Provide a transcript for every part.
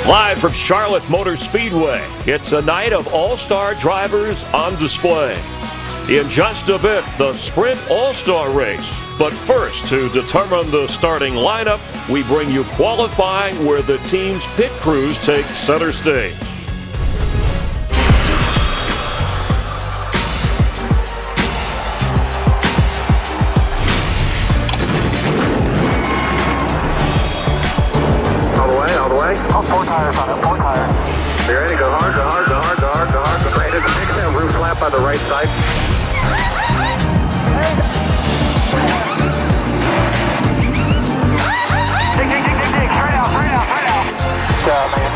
Live from Charlotte Motor Speedway, it's a night of all-star drivers on display. In just a bit, the Sprint All-Star Race. But first, to determine the starting lineup, we bring you qualifying where the team's pit crews take center stage. Four tires on it, four tires. You ready? Go hard, go hard, go hard, go hard, go hard. Great. Fix that roof flap on the right side. Dig, dig, dig, dig, dig. Straight out, straight out, straight out. Good job, man.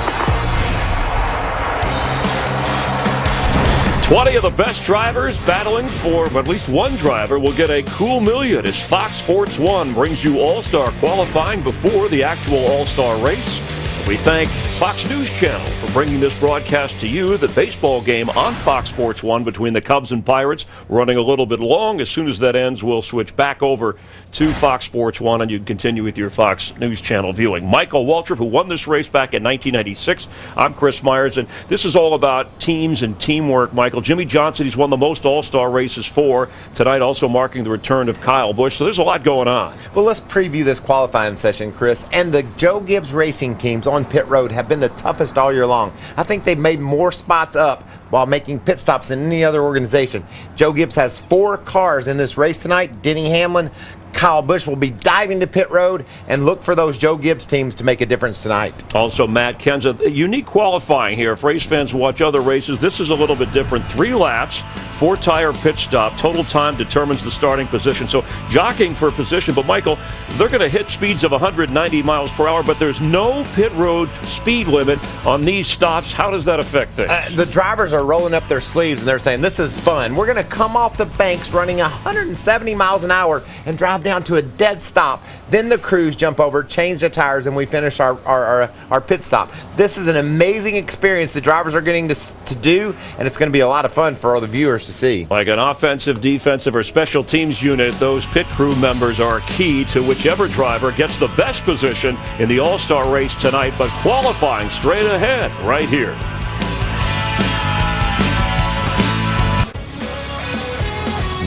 20 of the best drivers battling for at least one driver will get a cool million as Fox Sports 1 brings you All-Star qualifying before the actual All-Star race. We thank Fox News Channel for bringing this broadcast to you. The baseball game on Fox Sports 1 between the Cubs and Pirates running a little bit long. As soon as that ends, we'll switch back over to Fox Sports 1, and you can continue with your Fox News Channel viewing. Michael Waltrip, who won this race back in 1996. I'm Chris Myers, and this is all about teams and teamwork, Michael. Jimmy Johnson, he's won the most All-Star races for. Tonight also marking the return of Kyle Busch, so there's a lot going on. Well, let's preview this qualifying session, Chris. And the Joe Gibbs Racing teams on pit road have been the toughest all year long. I think they've made more spots up while making pit stops than any other organization. Joe Gibbs has 4 cars in this race tonight. Denny Hamlin, Kyle Busch will be diving to pit road and look for those Joe Gibbs teams to make a difference tonight. Also, Matt Kenza, unique qualifying here. If race fans watch other races, this is a little bit different. 3 laps, 4-tire pit stop. Total time determines the starting position. So jockeying for position. But, Michael, they're going to hit speeds of 190 miles per hour, but there's no pit road speed limit on these stops. How does that affect things? The drivers are rolling up their sleeves and they're saying, this is fun. We're going to come off the banks running 170 miles an hour and drive down to a dead stop. Then the crews jump over, change the tires, and we finish our pit stop. This is an amazing experience the drivers are getting to do, and it's going to be a lot of fun for all the viewers to see. Like an offensive, defensive, or special teams unit, those pit crew members are key to whichever driver gets the best position in the All-Star race tonight, but qualifying straight ahead right here.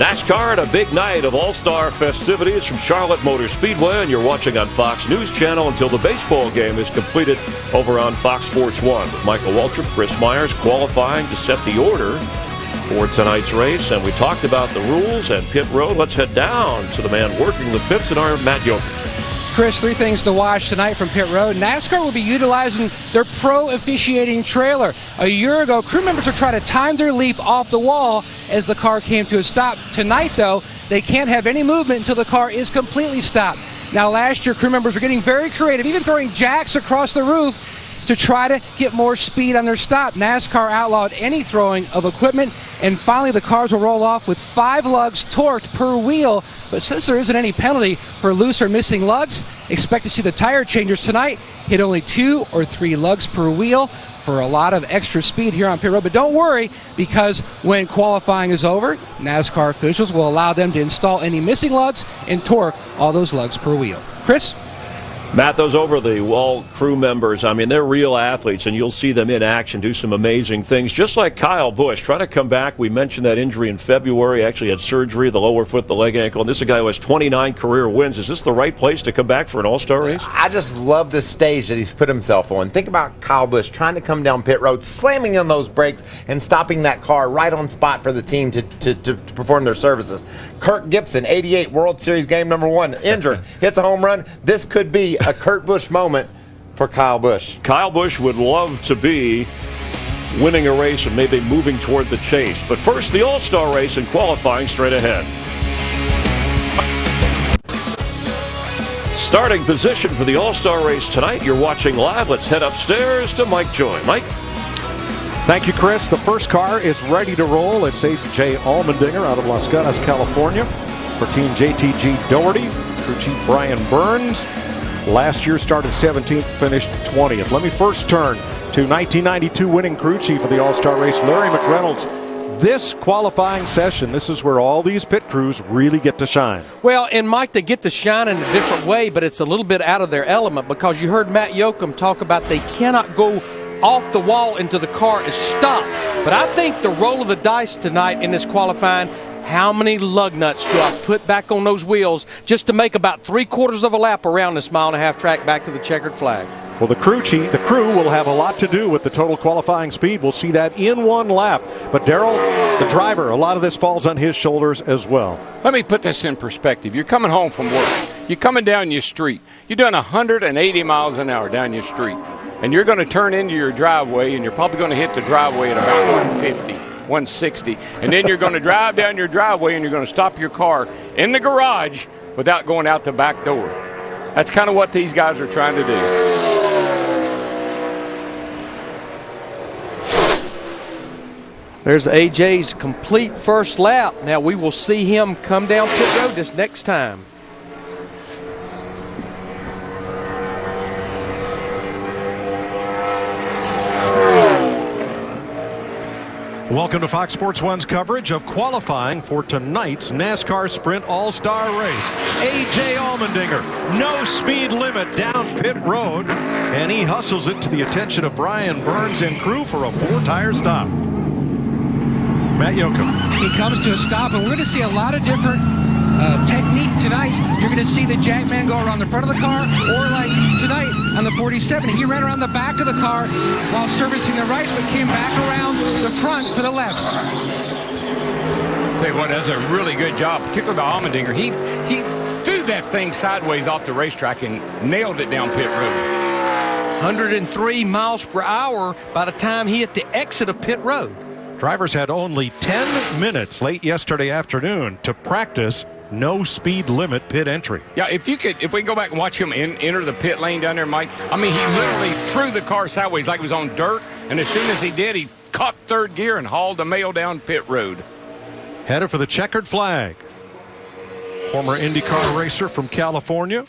NASCAR and a big night of all-star festivities from Charlotte Motor Speedway, and you're watching on Fox News Channel until the baseball game is completed over on Fox Sports 1. With Michael Waltrip, Chris Myers qualifying to set the order for tonight's race. And we talked about the rules and pit road. Let's head down to the man working the pits in our Matt Yoker. Chris, 3 things to watch tonight from pit road. NASCAR will be utilizing their pro officiating trailer. A year ago, crew members were trying to time their leap off the wall as the car came to a stop. Tonight, though, they can't have any movement until the car is completely stopped. Now, last year, crew members were getting very creative, even throwing jacks across the roof to try to get more speed on their stop. NASCAR outlawed any throwing of equipment, and finally the cars will roll off with 5 lugs torqued per wheel. But since there isn't any penalty for loose or missing lugs, expect to see the tire changers tonight hit only 2 or 3 lugs per wheel for a lot of extra speed here on pit road. But don't worry, because when qualifying is over, NASCAR officials will allow them to install any missing lugs and torque all those lugs per wheel. Chris? Matt, those over the wall crew members, I mean, they're real athletes, and you'll see them in action do some amazing things, just like Kyle Busch. Trying to come back. We mentioned that injury in February. Actually had surgery, the lower foot, the leg ankle. And this is a guy who has 29 career wins. Is this the right place to come back for an all-star race? I just love the stage that he's put himself on. Think about Kyle Busch trying to come down pit road, slamming on those brakes, and stopping that car right on spot for the team to perform their services. Kirk Gibson, 88, World Series game number 1, injured, hits a home run. This could be a Kurt Busch moment for Kyle Busch. Kyle Busch would love to be winning a race and maybe moving toward the chase. But first, the All-Star race and qualifying straight ahead. Starting position for the All-Star race tonight. You're watching live. Let's head upstairs to Mike Joy. Mike? Thank you, Chris. The first car is ready to roll. It's A.J. Allmendinger out of Las Ganas, California. For Team JTG Doherty, crew chief Brian Burns. Last year started 17th, finished 20th. Let me first turn to 1992 winning crew chief of the All-Star race, Larry McReynolds. this qualifying session, this is where all these pit crews really get to shine. Well, and Mike, they get to shine in a different way, but it's a little bit out of their element because you heard Matt Yoakum talk about they cannot go off the wall into the car is stopped. But I think the roll of the dice tonight in this qualifying, how many lug nuts do I put back on those wheels just to make about 3/4 of a lap around this 1.5-mile track back to the checkered flag? Well, the crew will have a lot to do with the total qualifying speed. We'll see that in one lap. But Darrell, the driver, a lot of this falls on his shoulders as well. Let me put this in perspective. You're coming home from work. You're coming down your street. You're doing 180 miles an hour down your street. And you're going to turn into your driveway, and you're probably going to hit the driveway at about 150, 160. And then you're going to drive down your driveway, and you're going to stop your car in the garage without going out the back door. That's kind of what these guys are trying to do. There's AJ's complete first lap. Now we will see him come down pit road this next time. Welcome to Fox Sports 1's coverage of qualifying for tonight's NASCAR Sprint All-Star Race. A.J. Allmendinger, no speed limit down pit road, and he hustles it to the attention of Brian Burns and crew for a 4-tire stop. Matt Yoakum. He comes to a stop, and we're going to see a lot of different technique tonight. You're going to see the Jackman go around the front of the car, or like tonight on the 47, he ran around the back of the car while servicing the rights, but came back around the front for the lefts. Tell you what, that's a really good job, particularly by Allmendinger. He threw that thing sideways off the racetrack and nailed it down pit road. 103 miles per hour by the time he hit the exit of pit road. Drivers had only 10 minutes late yesterday afternoon to practice no speed limit pit entry. Yeah, if we can go back and watch him enter the pit lane down there, Mike, I mean, he literally threw the car sideways like it was on dirt, and as soon as he did, he caught third gear and hauled the mail down pit road. Headed for the checkered flag. Former IndyCar racer from California,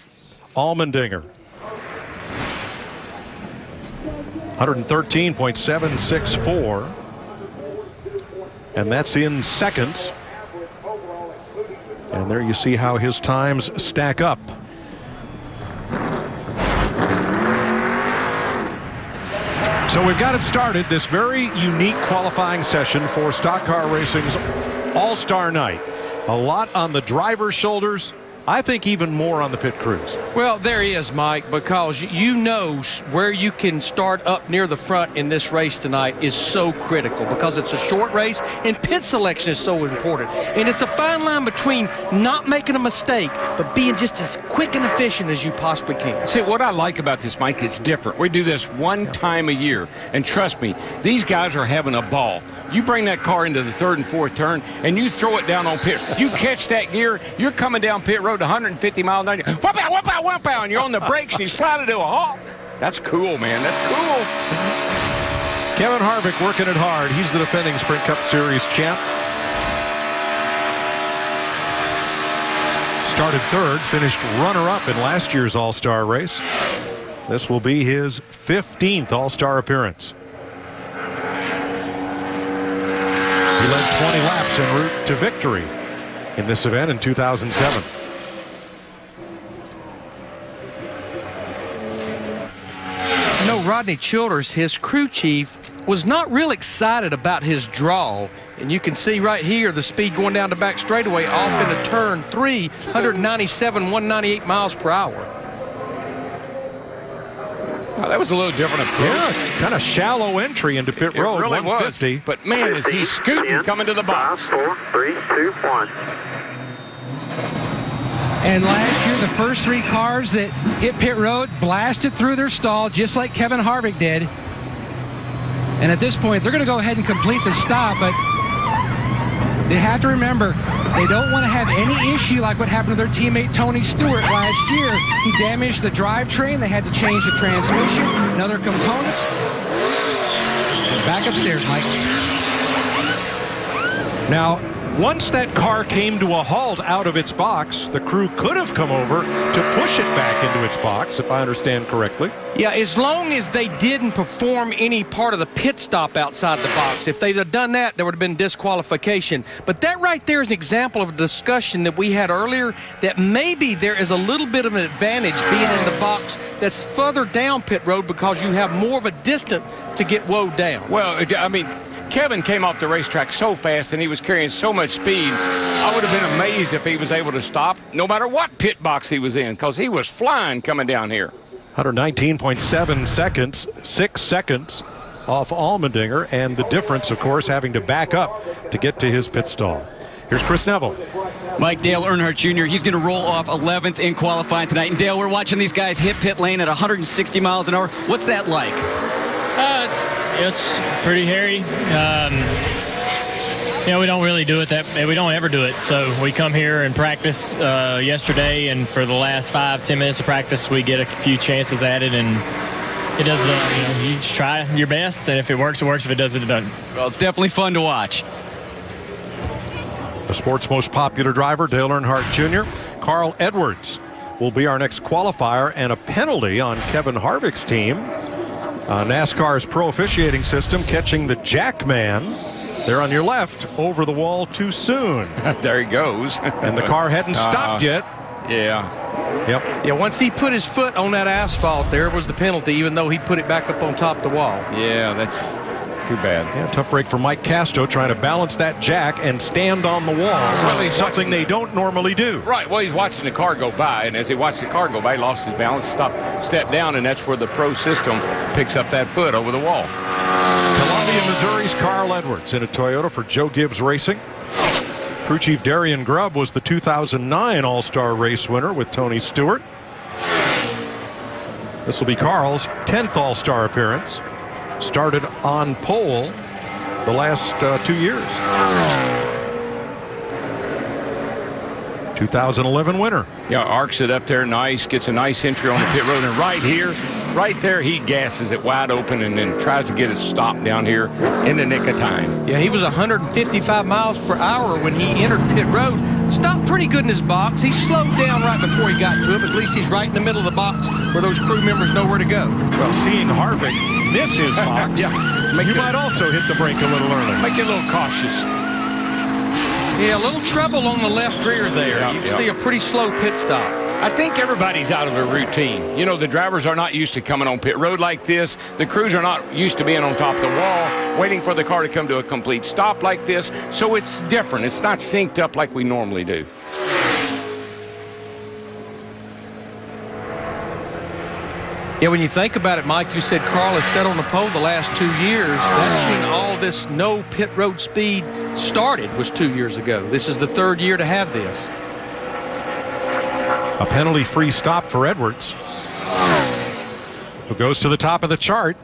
Allmendinger. 113.764. And that's in seconds. And there you see how his times stack up. So we've got it started, this very unique qualifying session for Stock Car Racing's All-Star Night. A lot on the driver's shoulders. I think even more on the pit crews. Well, there is, Mike, because you know where you can start up near the front in this race tonight is so critical because it's a short race and pit selection is so important. And it's a fine line between not making a mistake but being just as quick and efficient as you possibly can. See, what I like about this, Mike, it's different. We do this one time a year. And trust me, these guys are having a ball. You bring that car into the third and fourth turn and you throw it down on pit. You catch that gear, you're coming down pit road 150 miles an hour. Whoop out, whoop out, whoop out, and you're on the brakes and you slide to a halt. That's cool, man. That's cool. Kevin Harvick working it hard. He's the defending Sprint Cup Series champ. Started third, finished runner-up in last year's All-Star race. This will be his 15th All-Star appearance. He led 20 laps en route to victory in this event in 2007. You know, Rodney Childers, his crew chief, was not real excited about his draw. And you can see right here the speed going down the back straightaway off into turn 3, 197, 198 miles per hour. Oh, that was a little different approach. Yeah, kind of shallow entry into pit road. It really 150. was. But man, is he scooting coming to the box. 5, 4, 3, 2, 1. And last year, the first 3 cars that hit pit road blasted through their stall, just like Kevin Harvick did. And at this point, they're going to go ahead and complete the stop, but they have to remember, they don't want to have any issue like what happened to their teammate Tony Stewart last year. He damaged the drivetrain. They had to change the transmission and other components. Back upstairs, Mike. Now, Once that car came to a halt out of its box, the crew could have come over to push it back into its box, if I understand correctly. Yeah, as long as they didn't perform any part of the pit stop outside the box. If they'd have done that, there would have been disqualification. But that right there is an example of a discussion that we had earlier, that maybe there is a little bit of an advantage being in the box that's further down pit road because you have more of a distance to get woed down. Well, I mean, Kevin came off the racetrack so fast and he was carrying so much speed, I would have been amazed if he was able to stop no matter what pit box he was in, because he was flying coming down here. 119.7 seconds, 6 seconds off Allmendinger, and the difference, of course, having to back up to get to his pit stall. Here's Chris Neville. Mike, Dale Earnhardt Jr., he's going to roll off 11th in qualifying tonight. And Dale, we're watching these guys hit pit lane at 160 miles an hour. What's that like? It's pretty hairy. We don't really do it we don't ever do it. So we come here and practice yesterday, and for the last 5-10 minutes of practice, we get a few chances at it, and it does. You just try your best, and if it works, it works. If it doesn't, it doesn't. Well, it's definitely fun to watch. The sport's most popular driver, Dale Earnhardt Jr. Carl Edwards will be our next qualifier, and a penalty on Kevin Harvick's team. NASCAR's pro officiating system catching the Jackman there on your left over the wall too soon. There he goes. And the car hadn't stopped yet. Yeah. Yep. Yeah, once he put his foot on that asphalt, there was the penalty, even though he put it back up on top of the wall. Yeah, that's too bad. Yeah, tough break for Mike Casto trying to balance that jack and stand on the wall. Well, something they don't normally do. Right. Well, he's watching the car go by, and as he watched the car go by, he lost his balance, stepped down, and that's where the pro system picks up that foot over the wall. Columbia, Missouri's Carl Edwards in a Toyota for Joe Gibbs Racing. Crew Chief Darian Grubb was the 2009 All-Star race winner with Tony Stewart. This will be Carl's 10th All-Star appearance. Started on pole the last 2 years. 2011 winner. Yeah, arcs it up there nice, gets a nice entry on the pit road, and right here, right there, he gasses it wide open and then tries to get it stopped down here in the nick of time. Yeah, he was 155 miles per hour when he entered pit road. Stopped pretty good in his box. He slowed down right before he got to it. At least he's right in the middle of the box where those crew members know where to go. Well, seeing Harvick miss his box, yeah, you might also hit the brake a little early. Make it a little cautious. Yeah, a little trouble on the left rear there. Yeah, you can see a pretty slow pit stop. I think everybody's out of a routine. You know, the drivers are not used to coming on pit road like this. The crews are not used to being on top of the wall, waiting for the car to come to a complete stop like this. So it's different. It's not synced up like we normally do. Yeah, when you think about it, Mike, you said Carl has sat on the pole the last 2 years. That's when all this no pit road speed started, was 2 years ago. This is the third year to have this. A penalty-free stop for Edwards, who goes to the top of the chart,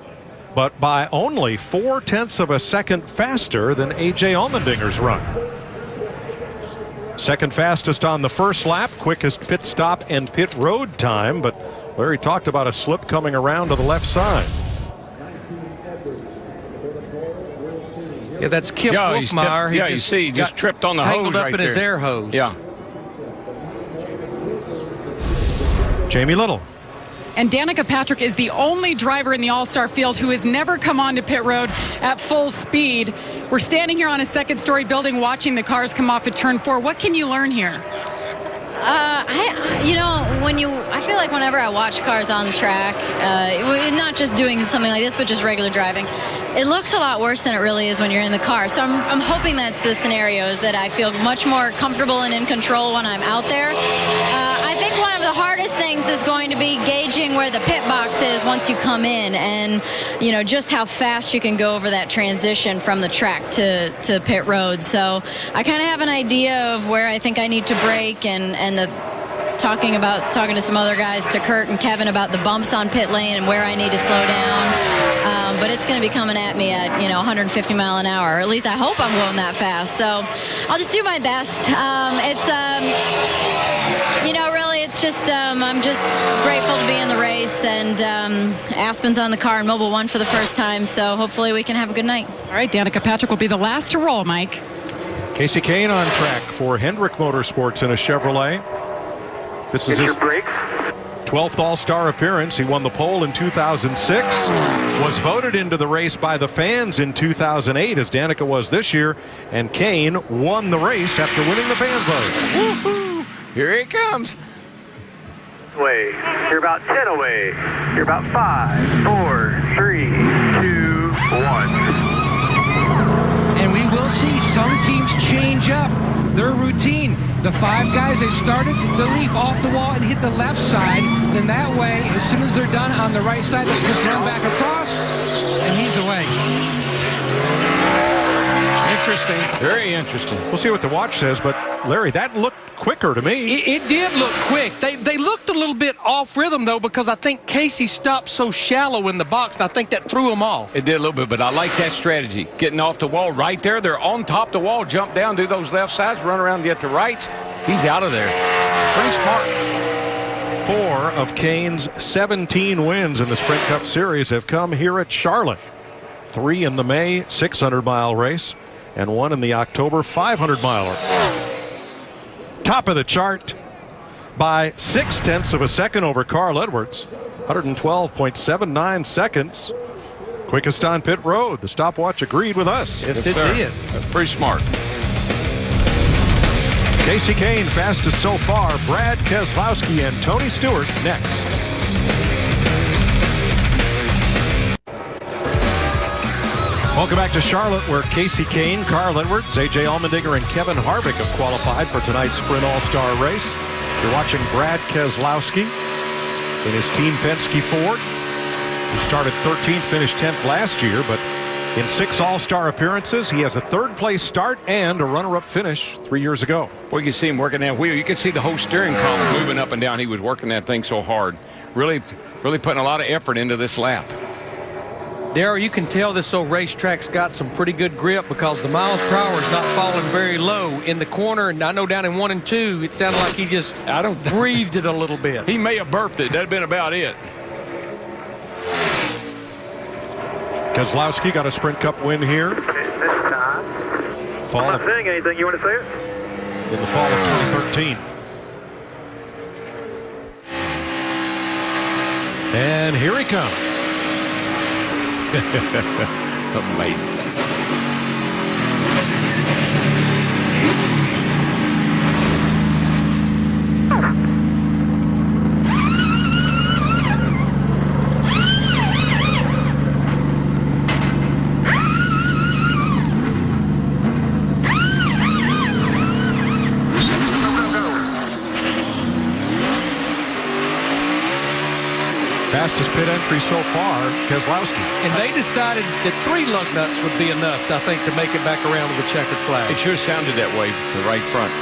but by only 0.4 of a second faster than A.J. Allmendinger's run. Second fastest on the first lap, quickest pit stop and pit road time, but Larry talked about a slip coming around to the left side. Yeah, that's Kip Wolfmeyer. He just tripped on the hose tangled up right in his there. air hose. Yeah. Jamie Little. And Danica Patrick is the only driver in the All-Star field who has never come onto pit road at full speed. We're standing here on a second-story building watching the cars come off at turn 4. What can you learn here? I feel like whenever I watch cars on the track, not just doing something like this, but just regular driving, it looks a lot worse than it really is when you're in the car. So I'm hoping that's the scenario, is that I feel much more comfortable and in control when I'm out there. I think one of the hardest things is going to be gauging where the pit box is once you come in, and just how fast you can go over that transition from the track to pit road. So I kind of have an idea of where I think I need to brake, and talking to some other guys, to Kurt and Kevin, about the bumps on pit lane and where I need to slow down. But it's going to be coming at me at 150 mile an hour, or at least I hope I'm going that fast. So I'll just do my best. Really, it's just I'm just grateful to be in the race, and Aspen's on the car and Mobil 1 for the first time. So hopefully we can have a good night. All right, Danica Patrick will be the last to roll, Mike. Casey Kane on track for Hendrick Motorsports in a Chevrolet. This is his 12th All-Star appearance. He won the pole in 2006, was voted into the race by the fans in 2008, as Danica was this year, and Kane won the race after winning the fan vote. Woo-hoo! Here he comes. Away. You're about 10 away. You're about 5, 4, 3, 2, 1. And we will see some teams change up their routine. The 5 guys, they started the leap off the wall and hit the left side. Then that way, as soon as they're done on the right side, they just run back across, and he's away. Interesting. Very interesting. We'll see what the watch says, but Larry, that looked quicker to me. It did look quick. They looked a little bit off rhythm, though, because I think Casey stopped so shallow in the box, and I think that threw him off. It did a little bit, but I like that strategy. Getting off the wall right there. They're on top of the wall. Jump down, do those left sides, run around, get the rights. He's out of there. Pretty smart. 4 of Kane's 17 wins in the Sprint Cup Series have come here at Charlotte. 3 in the May 600-mile race, and 1 in the October 500-miler. Top of the chart by 0.6 of a second over Carl Edwards. 112.79 seconds. Quickest on pit road. The stopwatch agreed with us. Yes, it did. That's pretty smart. Casey Kane fastest so far. Brad Keselowski and Tony Stewart next. Welcome back to Charlotte, where Casey Kane, Carl Edwards, A.J. Allmendinger, and Kevin Harvick have qualified for tonight's Sprint All-Star race. You're watching Brad Keselowski in his Team Penske Ford. He started 13th, finished 10th last year, but in 6 All-Star appearances, he has a 3rd-place start and a runner-up finish 3 years ago. Well, you can see him working that wheel. You can see the whole steering column moving up and down. He was working that thing so hard. Really putting a lot of effort into this lap. Darryl, you can tell this old racetrack's got some pretty good grip because the miles per hour is not falling very low in the corner. And I know down in 1 and 2, it sounded like he just breathed it a little bit. He may have burped it. That'd been about it. Keselowski got a Sprint Cup win here. This time. I'm not saying anything. You want to say it? In the fall of 2013. And here he comes. Amazing. Fastest pit entry so far, Keselowski. And they decided that 3 lug nuts would be enough, I think, to make it back around to the checkered flag. It sure sounded that way, the right front.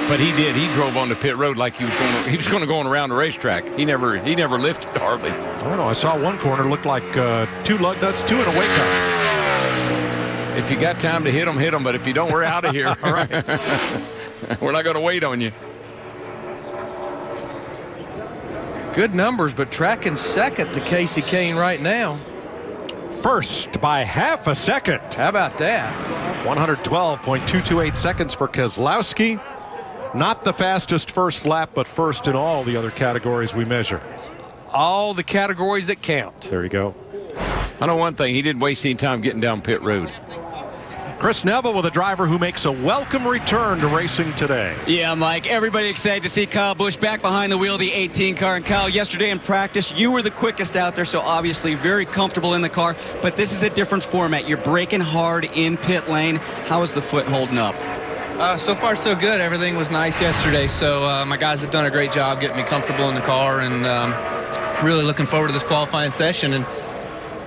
But he did. He drove on the pit road like he was going to go around the racetrack. He never lifted hardly. I don't know. I saw one corner looked like 2 lug nuts, 2 and a weight cut. If you got time to hit them. But if you don't, we're out of here. All right. We're not going to wait on you. Good numbers, but tracking second to Casey Kane right now. First by half a second. How about that? 112.228 seconds for Keselowski. Not the fastest first lap, but first in all the other categories we measure. All the categories that count. There you go. I know one thing. He didn't waste any time getting down pit road. Chris Neville with a driver who makes a welcome return to racing today. Yeah, Mike, everybody excited to see Kyle Busch back behind the wheel of the 18 car. And Kyle, yesterday in practice, you were the quickest out there, so obviously very comfortable in the car. But this is a different format. You're braking hard in pit lane. How is the foot holding up? So far, so good. Everything was nice yesterday, so my guys have done a great job getting me comfortable in the car, and really looking forward to this qualifying session and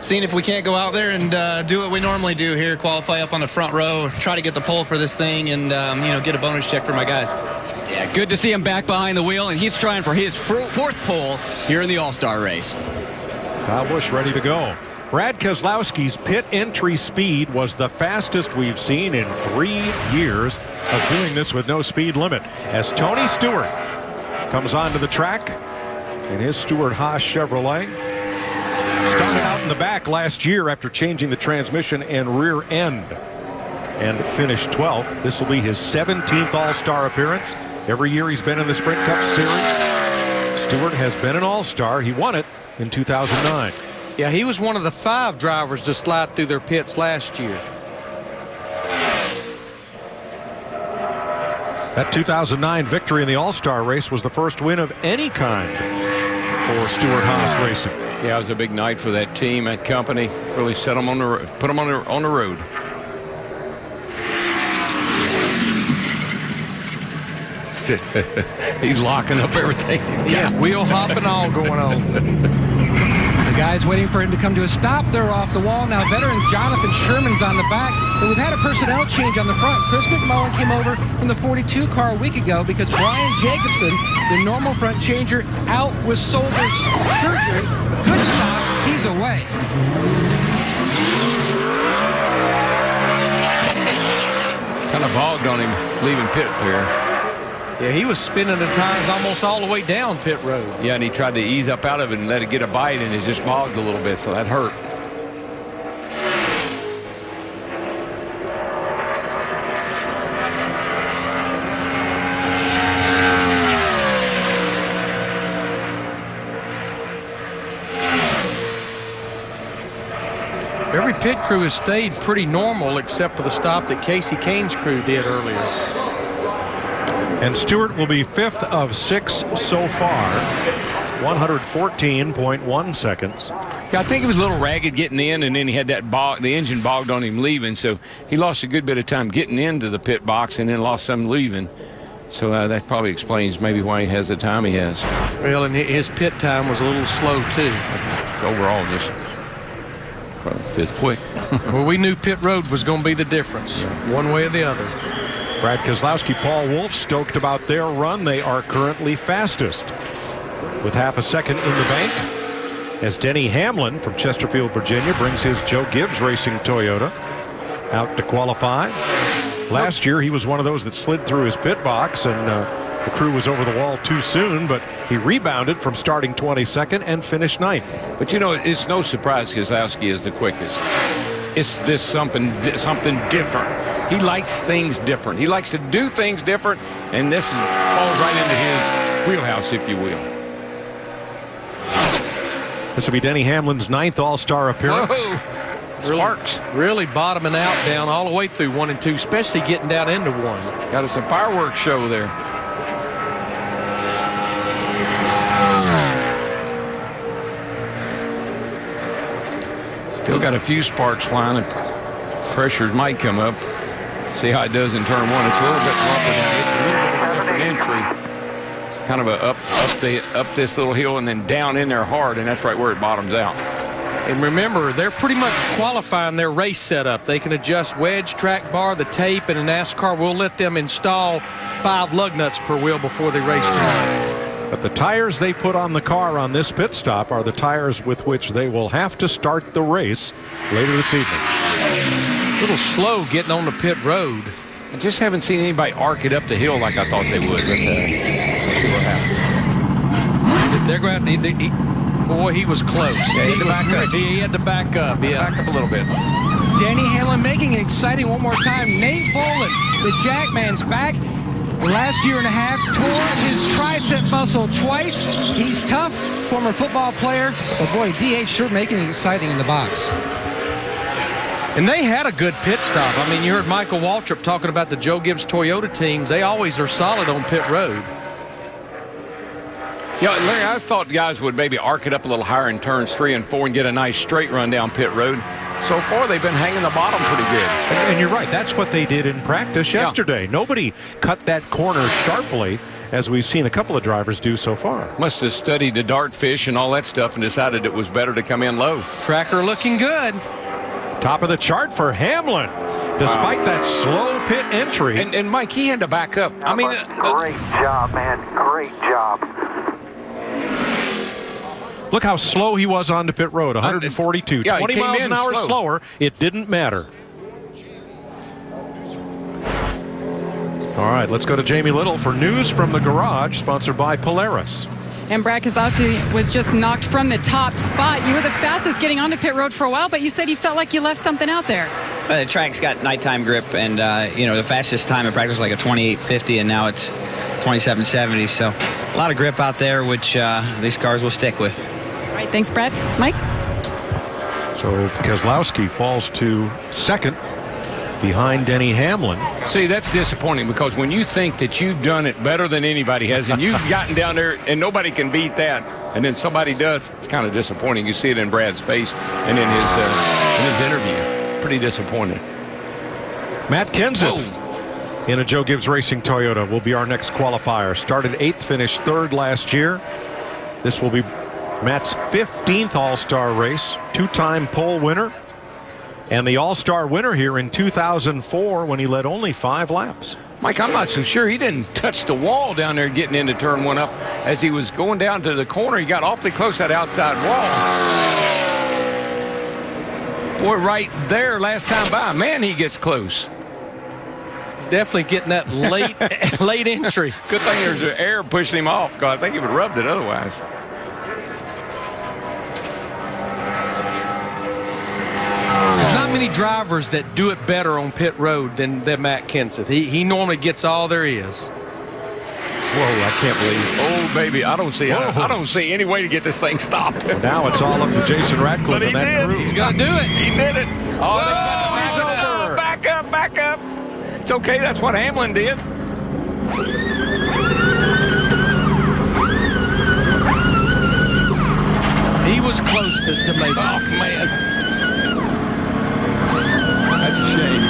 seeing if we can't go out there and do what we normally do here, qualify up on the front row, try to get the pole for this thing, and get a bonus check for my guys. Yeah, good to see him back behind the wheel, and he's trying for his 4th pole here in the All-Star race. Kyle Busch ready to go. Brad Keselowski's pit entry speed was the fastest we've seen in 3 years of doing this with no speed limit. As Tony Stewart comes onto the track in his Stewart-Haas Chevrolet. Started out in the back last year after changing the transmission and rear end. and finished 12th. This will be his 17th All-Star appearance. Every year he's been in the Sprint Cup Series. Stewart has been an All-Star. He won it in 2009. Yeah, he was one of the 5 drivers to slide through their pits last year. That 2009 victory in the All-Star race was the first win of any kind for Stewart-Haas Racing. Yeah, it was a big night for that team, that company. Really set them on the road, put them on the road. He's locking up everything he's got. Yeah, wheel hop and all going on. The guys waiting for him to come to a stop. They're off the wall. Now veteran Jonathan Sherman's on the back. But we've had a personnel change on the front. Chris McMullen came over from the 42 car a week ago because Brian Jacobson, the normal front changer, out with shoulder surgery. Good stop. He's away. Kind of bogged on him leaving pit there. Yeah, he was spinning the tires almost all the way down pit road. Yeah, and he tried to ease up out of it and let it get a bite, and it just bogged a little bit, so that hurt. Every pit crew has stayed pretty normal except for the stop that Casey Kane's crew did earlier. And Stewart will be 5th of 6 so far. 114.1 seconds. Yeah, I think he was a little ragged getting in, and then he had that the engine bogged on him leaving, so he lost a good bit of time getting into the pit box and then lost some leaving. So that probably explains maybe why he has the time he has. Well, and his pit time was a little slow, too. Overall, just probably 5th quick. Well, we knew pit road was going to be the difference, one way or the other. Brad Keselowski, Paul Wolfe stoked about their run. They are currently fastest with half a second in the bank as Denny Hamlin from Chesterfield, Virginia brings his Joe Gibbs Racing Toyota out to qualify. Last year he was one of those that slid through his pit box, and the crew was over the wall too soon, but he rebounded from starting 22nd and finished 9th. But you know, it's no surprise Keselowski is the quickest. It's this something different. He likes things different. He likes to do things different, and this falls right into his wheelhouse, if you will. This will be Denny Hamlin's 9th All-Star appearance. Whoa. Sparks. Really bottoming out down all the way through 1 and 2, especially getting down into 1. Got us a fireworks show there. Still got a few sparks flying, and pressures might come up. See how it does in turn 1. It's a little bit rougher now. It's a little bit of a different entry. It's kind of a up this little hill and then down in there hard, and that's right where it bottoms out. And remember, they're pretty much qualifying their race setup. They can adjust wedge, track bar, the tape, and in NASCAR, we'll let them install 5 lug nuts per wheel before they race tonight. But the tires they put on the car on this pit stop are the tires with which they will have to start the race later this evening. A little slow getting on the pit road. I just haven't seen anybody arc it up the hill like I thought they would. Let's see what happens. They're going to have to... Boy, he was close. Yeah, he had to back up. He had to back up. Yeah, back up a little bit. Denny Hamlin making it exciting one more time. Nate Boland, the Jackman's back. The last year and a half tore his tricep muscle twice. He's tough, former football player. But boy, DH sure making it exciting in the box. And they had a good pit stop. I mean, you heard Michael Waltrip talking about the Joe Gibbs Toyota teams. They always are solid on pit road. Yeah, Larry, I thought guys would maybe arc it up a little higher in turns 3 and 4 and get a nice straight run down pit road. So far, they've been hanging the bottom pretty good. And you're right. That's what they did in practice yesterday. Yeah. Nobody cut that corner sharply, as we've seen a couple of drivers do so far. Must have studied the dartfish and all that stuff and decided it was better to come in low. Tracker looking good. Top of the chart for Hamlin, despite that slow pit entry. And Mike, he had to back up. I mean, great job, man. Great job. Look how slow he was on the pit road, 142. Yeah, 20 miles an hour slower. It didn't matter. All right, let's go to Jamie Little for news from the garage, sponsored by Polaris. And Brad Keselowski was just knocked from the top spot. You were the fastest getting onto pit road for a while, but you said you felt like you left something out there. The track's got nighttime grip, and the fastest time in practice was like a 28.50, and now it's 27.70. So a lot of grip out there, which these cars will stick with. All right, thanks, Brett. Mike? So Keselowski falls to second behind Denny Hamlin. See, that's disappointing because when you think that you've done it better than anybody has and you've gotten down there and nobody can beat that, and then somebody does, it's kind of disappointing. You see it in Brad's face and in his interview. Pretty disappointing. Matt Kenseth in a Joe Gibbs Racing Toyota will be our next qualifier. Started 8th, finished 3rd last year. This will be Matt's 15th All-Star race, 2-time pole winner, and the All-Star winner here in 2004 when he led only 5 laps. Mike, I'm not so sure. He didn't touch the wall down there getting into turn 1 up. As he was going down to the corner, he got awfully close to that outside wall. Boy, right there last time by. Man, he gets close. He's definitely getting that late entry. Good thing there's an air pushing him off, because I think he would have rubbed it otherwise. There's not many drivers that do it better on pit road than Matt Kenseth. He normally gets all there is. Whoa, I can't believe. Oh, baby, I don't see any way to get this thing stopped. Well, now it's all up to Jason Ratcliffe and that crew. He's going to do it. He did it. Oh, he's over. Back up. It's okay. That's what Hamlin did. He was close to make it. Oh, man. That's a shame.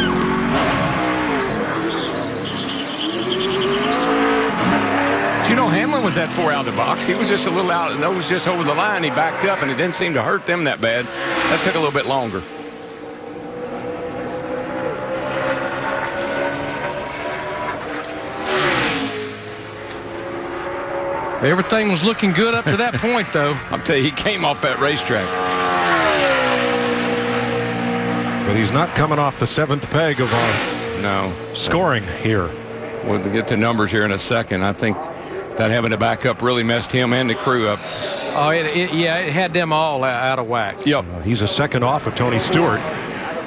You know, Hamlin was that 4 out of the box. He was just a little out, nose just over the line. He backed up, and it didn't seem to hurt them that bad. That took a little bit longer. Everything was looking good up to that point, though. I'll tell you, he came off that racetrack. But he's not coming off the 7th peg of our scoring here. We'll get the numbers here in a second. I think that having to back up really messed him and the crew up. Oh, it had them all out of whack. Yep. He's a second off of Tony Stewart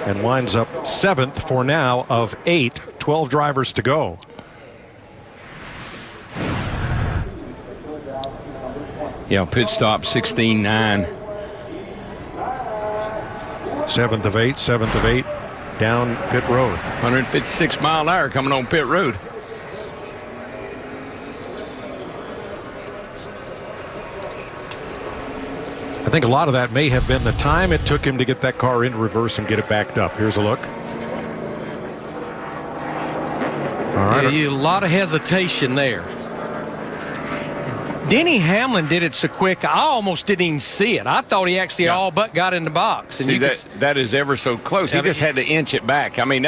and winds up 7th for now of 8. 12 drivers to go. Yeah, pit stop 16.9. 7th of 8, 7th of 8 down pit road. 156 mile an hour coming on pit road. I think a lot of that may have been the time it took him to get that car into reverse and get it backed up. Here's a look. All right. Yeah, a lot of hesitation there. Denny Hamlin did it so quick, I almost didn't even see it. I thought he actually all but got in the box. And see, that is ever so close. He just had to inch it back. I mean,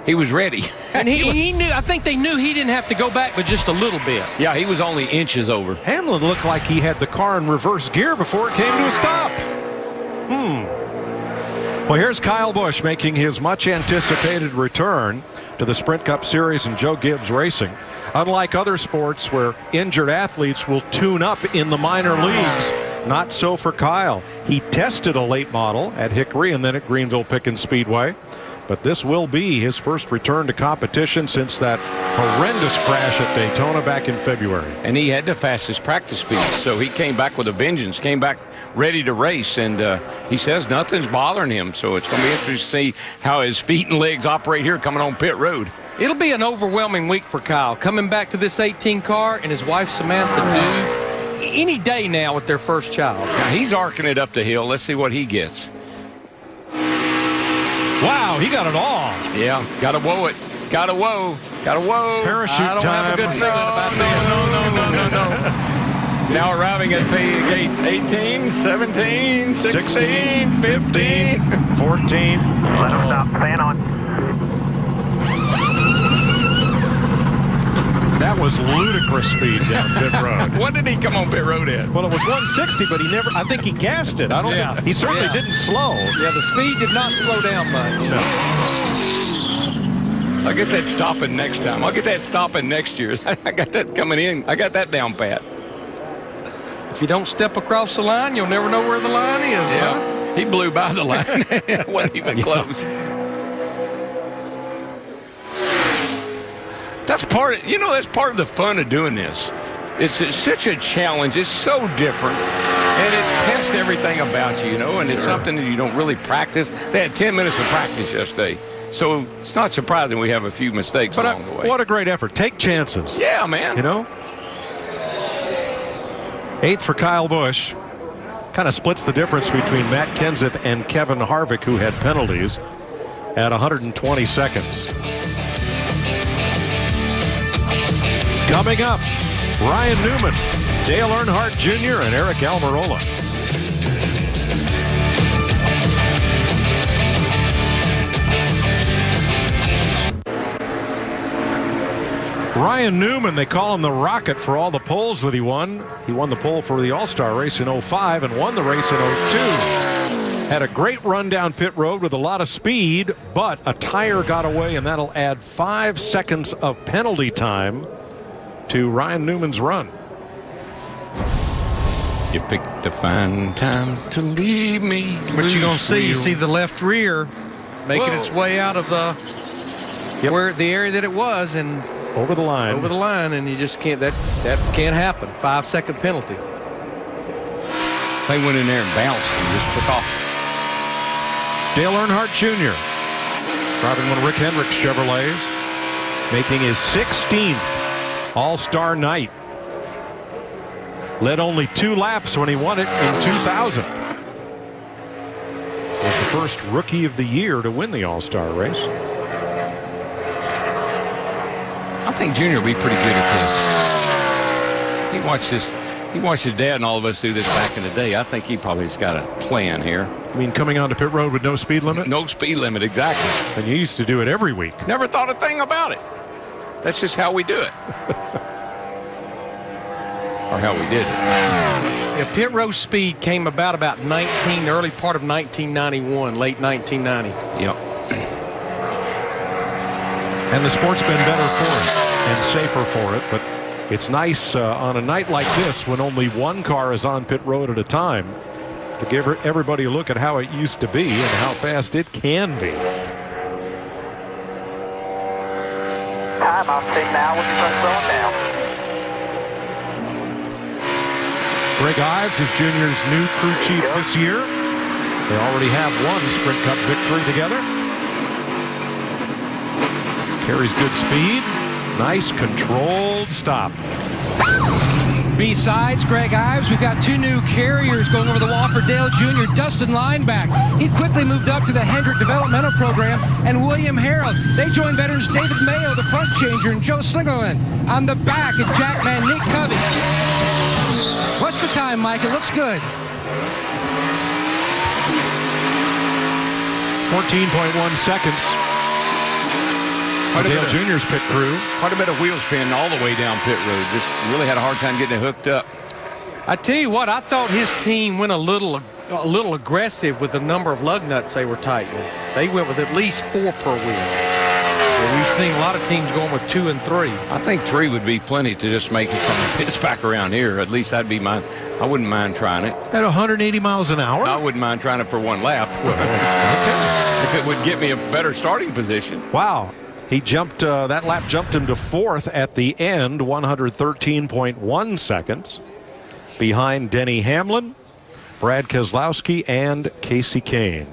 he was ready. And he knew, I think they knew he didn't have to go back but just a little bit. Yeah, he was only inches over. Hamlin looked like he had the car in reverse gear before it came to a stop. Well, here's Kyle Busch making his much anticipated return to the Sprint Cup Series and Joe Gibbs Racing. Unlike other sports where injured athletes will tune up in the minor leagues, not so for Kyle. He tested a late model at Hickory and then at Greenville Pickens Speedway. But this will be his first return to competition since that horrendous crash at Daytona back in February. And he had the fastest practice speed, so he came back with a vengeance, came back ready to race, and he says nothing's bothering him. So it's going to be interesting to see how his feet and legs operate here coming on pit road. It'll be an overwhelming week for Kyle. Coming back to this 18 car and his wife Samantha do any day now with their first child. Now he's arcing it up the hill. Let's see what he gets. Wow, he got it all. Yeah, got to whoa it. Got to whoa. Got to whoa. Parachute I don't time. have a good feeling about this. No. Now arriving at gate 18, 17, 16, 15. 14. Let him stop. Fan on. That was ludicrous speed down pit road. What did he come on pit road at? Well, it was 160, but he never. I think he gassed it. I don't think he certainly didn't slow. Yeah, the speed did not slow down much. No. I'll get that stopping next time. I'll get that stopping next year. I got that coming in. I got that down pat. If you don't step across the line, you'll never know where the line is. Yeah. Huh? He blew by the line. It wasn't even close. That's part of the fun of doing this. It's such a challenge. It's so different. And it tests everything about you, and it's something that you don't really practice. They had 10 minutes of practice yesterday. So it's not surprising we have a few mistakes along the way. What a great effort. Take chances. Yeah, man. 8 for Kyle Busch. Kind of splits the difference between Matt Kenseth and Kevin Harvick, who had penalties, at 120 seconds. Coming up, Ryan Newman, Dale Earnhardt Jr., and Eric Almirola. Ryan Newman, they call him the Rocket for all the poles that he won. He won the pole for the All-Star race in 05 and won the race in 02. Had a great run down pit road with a lot of speed, but a tire got away, and that'll add 5 seconds of penalty time to Ryan Newman's run. You picked the fine time to leave me. What you gonna see? You see the left rear making its way out of the where the area that it was, and over the line, and you just can't. That can't happen. 5-second penalty. They went in there and bounced and just took off. Dale Earnhardt Jr. driving one of Rick Hendrick's Chevrolets, making his 16th All-Star night. Led only 2 laps when he won it in 2000. Was the first rookie of the year to win the All-Star race. I think Junior will be pretty good at this. He watched his dad and all of us do this back in the day. I think he probably has got a plan here. You mean coming onto pit road with no speed limit? No speed limit, exactly. And you used to do it every week. Never thought a thing about it. That's just how we do it. Or how we did it. Yeah, pit road speed came about the early part of 1991, late 1990. Yep. And the sport's been better for it and safer for it, but it's nice on a night like this when only one car is on pit road at a time to give everybody a look at how it used to be and how fast it can be. Time on now when you start slowing down. Greg Ives is Junior's new crew chief this year. They already have one Sprint Cup victory together. Carries good speed. Nice controlled stop. Besides Greg Ives, we've got 2 new carriers going over the wall for Dale Jr. Dustin Lineback. He quickly moved up to the Hendrick Developmental Program. And William Harold. They joined veterans David Mayo, the front changer, and Joe Slingerland. On the back is Jackman Nick Covey. What's the time, Mike? It looks good. 14.1 seconds. Dale Jr.'s pit crew. Quite a bit of wheel spin all the way down pit road. Just really had a hard time getting it hooked up. I tell you what, I thought his team went a little aggressive with the number of lug nuts they were tightening. They went with at least 4 per wheel. Well, we've seen a lot of teams going with 2 and 3. I think 3 would be plenty to just make it from the pits back around here. At least that'd be mine. I wouldn't mind trying it. At 180 miles an hour? I wouldn't mind trying it for 1 lap. If it would get me a better starting position. Wow. He jumped, that lap jumped him to 4th at the end, 113.1 seconds. Behind Denny Hamlin, Brad Keselowski, and Casey Kane.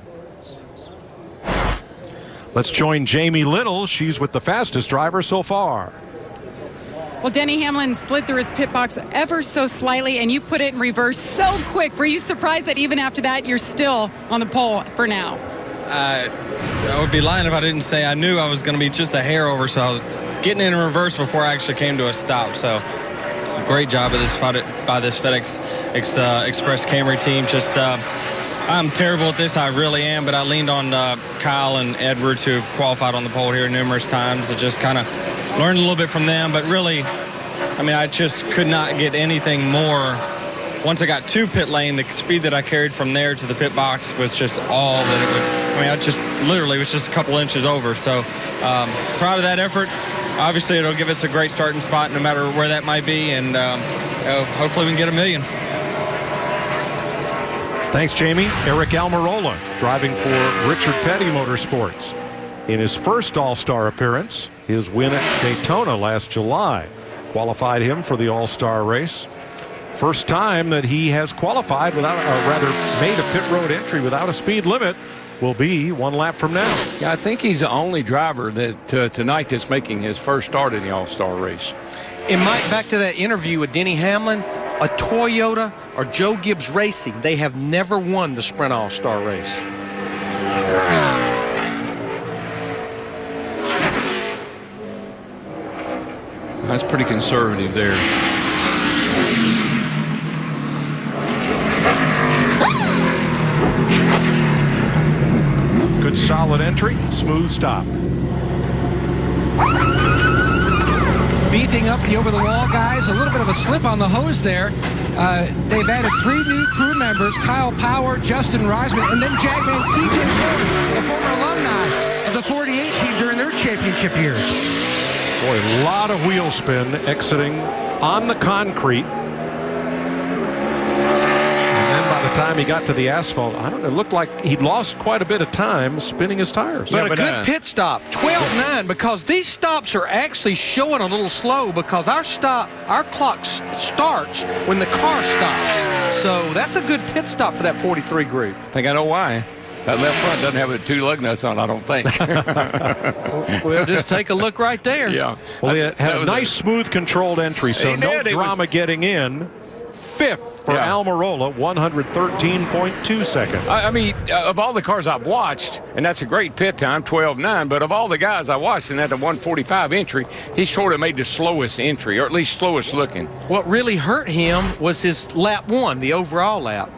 Let's join Jamie Little. She's with the fastest driver so far. Well, Denny Hamlin slid through his pit box ever so slightly, and you put it in reverse so quick. Were you surprised that even after that, you're still on the pole for now? I would be lying if I didn't say I knew I was going to be just a hair over, so I was getting in reverse before I actually came to a stop. So great job of this by this FedEx Express Camry team. Just I'm terrible at this, I really am, but I leaned on Kyle and Edwards, who have qualified on the pole here numerous times, to just kind of learn a little bit from them. But really, I mean, I just could not get anything more. Once I got to pit lane, the speed that I carried from there to the pit box was just all that it would. I mean, I just literally was just a couple inches over. So proud of that effort. Obviously, it'll give us a great starting spot no matter where that might be. And hopefully we can get $1 million. Thanks, Jamie. Eric Almirola driving for Richard Petty Motorsports in his first All-Star appearance. His win at Daytona last July qualified him for the All-Star race. First time that he has qualified without, or rather made a pit road entry without a speed limit will be one lap from now. Yeah, I think he's the only driver that tonight that's making his first start in the All-Star race. And Mike, back to that interview with Denny Hamlin, a Toyota or Joe Gibbs Racing, they have never won the Sprint All-Star race. That's pretty conservative there. Good solid entry, smooth stop. Beefing up the over-the-wall guys, a little bit of a slip on the hose there. They've added 3 new crew members, Kyle Power, Justin Reisman, and then Jagman TJ Ford, a former alumni of the 48 team during their championship years. Boy, a lot of wheel spin exiting on the concrete. And then by the time he got to the asphalt, I don't know, it looked like he'd lost quite a bit of time spinning his tires. But a good pit stop, 12-9, because these stops are actually showing a little slow because our clock starts when the car stops. So that's a good pit stop for that 43 group. I think I know why. That left front doesn't have the 2 lug nuts on, I don't think. Well, just take a look right there. Yeah. Well, he had a nice, smooth, controlled entry, so no drama getting in. 5th for Almirola, 113.2 seconds. I mean, of all the cars I've watched, and that's a great pit time, 12.9, but of all the guys I watched in that 145 entry, he sort of made the slowest entry, or at least slowest looking. What really hurt him was his lap 1, the overall lap.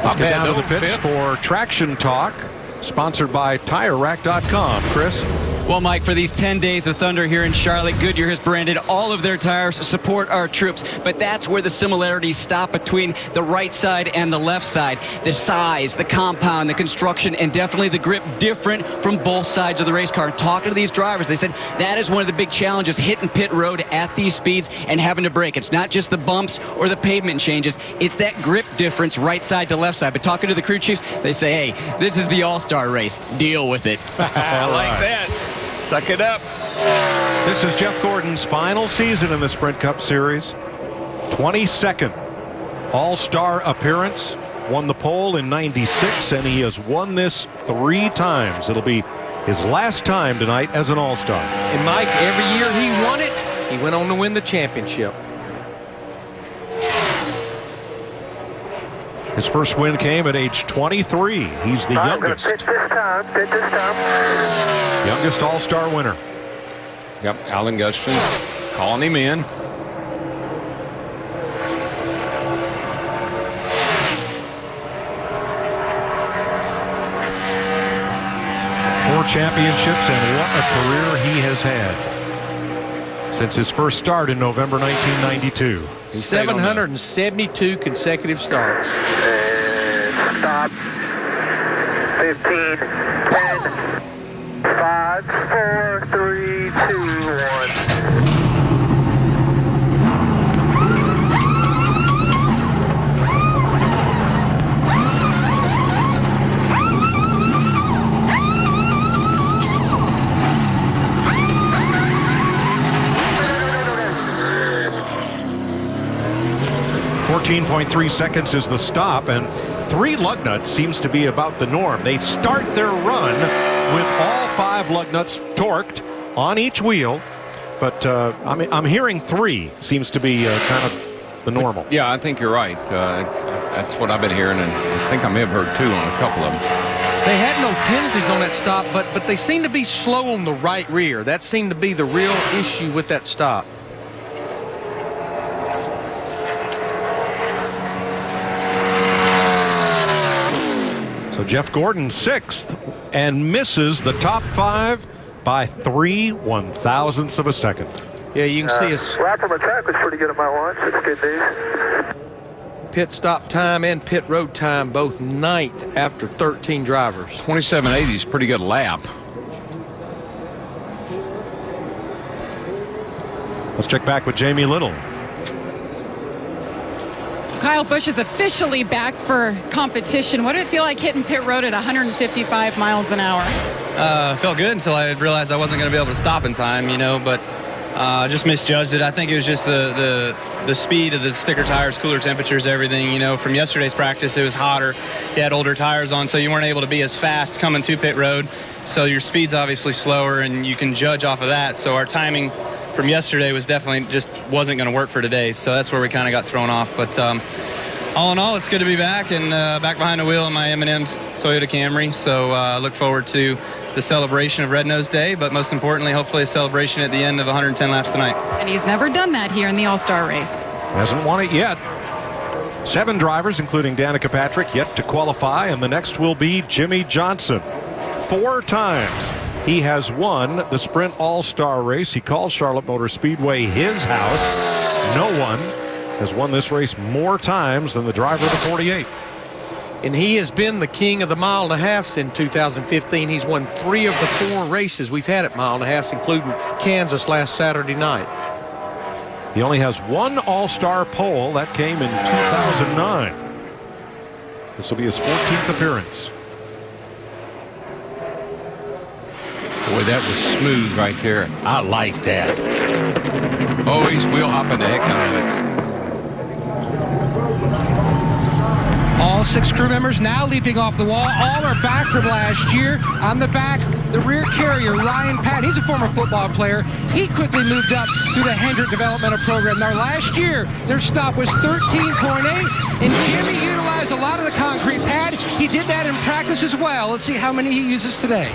Let's get down to the pits for Traction Talk, sponsored by TireRack.com. Chris? Well, Mike, for these 10 days of thunder here in Charlotte, Goodyear has branded all of their tires support our troops. But that's where the similarities stop between the right side and the left side. The size, the compound, the construction, and definitely the grip different from both sides of the race car. Talking to these drivers, they said that is one of the big challenges, hitting pit road at these speeds and having to brake. It's not just the bumps or the pavement changes. It's that grip difference right side to left side. But talking to the crew chiefs, they say, hey, this is the all-star race. Deal with it. I like that. Suck it up. This is Jeff Gordon's final season in the Sprint Cup Series. 22nd All-Star appearance. Won the pole in '96, and he has won this 3 times. It'll be his last time tonight as an All-Star. And Mike, every year he won it, he went on to win the championship. His first win came at age 23. He's the youngest. Pit this time. Youngest All-Star winner. Yep, Alan Gustin calling him in. Four championships, and what a career he has had since his first start in November 1992. 772 consecutive starts. And stop. 15, 10, 5, 4, 3, 2, 1. .3 seconds is the stop, and 3 lug nuts seems to be about the norm. They start their run with all 5 lug nuts torqued on each wheel, but I'm hearing 3 seems to be kind of the normal. Yeah, I think you're right. That's what I've been hearing, and I think I may have heard 2 on a couple of them. They had no penalties on that stop, but they seem to be slow on the right rear. That seemed to be the real issue with that stop. So Jeff Gordon 6th and misses the top 5 by 3 1/1000ths of a second. Yeah, you can see his Lap from attack was pretty good at my watch. It's good news. pit stop time and pit road time both 9th after 13 drivers. 27.80 is a pretty good lap. Let's check back with Jamie Little. Kyle Busch is officially back for competition. What did it feel like hitting pit road at 155 miles an hour? Felt good until I realized I wasn't going to be able to stop in time, but just misjudged it. I think it was just the speed of the sticker tires, cooler temperatures, everything. From yesterday's practice, it was hotter. You had older tires on, so you weren't able to be as fast coming to pit road. So your speed's obviously slower, and you can judge off of that. So our timing from yesterday was definitely just wasn't going to work for today. So that's where we kind of got thrown off. But all in all, it's good to be back and back behind the wheel in my M&M's Toyota Camry. So I look forward to the celebration of Red Nose Day, but most importantly, hopefully a celebration at the end of 110 laps tonight. And he's never done that here in the All-Star race. Hasn't won it yet. 7 drivers, including Danica Patrick, yet to qualify, and the next will be Jimmy Johnson. 4 times he has won the Sprint All-Star race. He calls Charlotte Motor Speedway his house. No one has won this race more times than the driver of the 48. And he has been the king of the mile and a half since 2015. He's won 3 of the 4 races we've had at mile and a half, including Kansas last Saturday night. He only has 1 All-Star pole. That came in 2009. This will be his 14th appearance. Boy, that was smooth right there. I like that. Oh, he's wheel hopping the heck out of it. All 6 crew members now leaping off the wall. All are back from last year. On the back, the rear carrier, Ryan Patton. He's a former football player. He quickly moved up through the Hendrick Developmental Program. Now, last year, their stop was 13.8, and Jimmy utilized a lot of the concrete pad. He did that in practice as well. Let's see how many he uses today.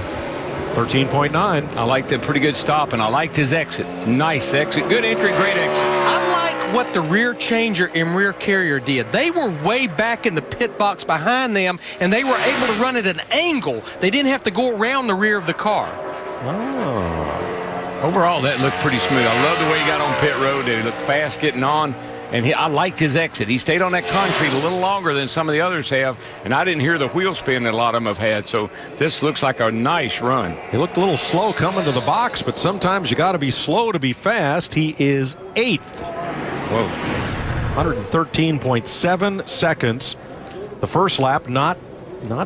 13.9. I like the pretty good stop, and I liked his exit. Nice exit. Good entry, great exit. I like what the rear changer and rear carrier did. They were way back in the pit box behind them, and they were able to run at an angle. They didn't have to go around the rear of the car. Oh. Overall, that looked pretty smooth. I love the way he got on pit road. He looked fast getting on. And I liked his exit. He stayed on that concrete a little longer than some of the others have, and I didn't hear the wheel spin that a lot of them have had. So this looks like a nice run. He looked a little slow coming to the box, but sometimes you got to be slow to be fast. He is 8th. Whoa. 113.7 seconds. The first lap, not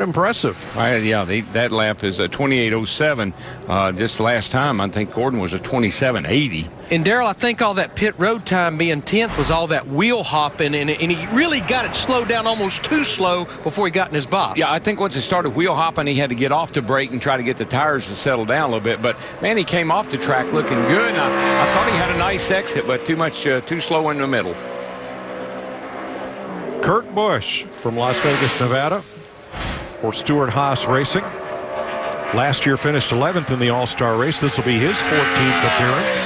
impressive. Yeah, that lap is a 28.07. Just last time, I think Gordon was a 27.80. And Darrell, I think all that pit road time being 10th was all that wheel hopping, and he really got it slowed down almost too slow before he got in his box. Yeah, I think once it started wheel hopping, he had to get off the brake and try to get the tires to settle down a little bit. But, man, he came off the track looking good. I thought he had a nice exit, but too slow in the middle. Kurt Busch from Las Vegas, Nevada, for Stewart Haas Racing. Last year finished 11th in the All-Star race. This will be his 14th appearance.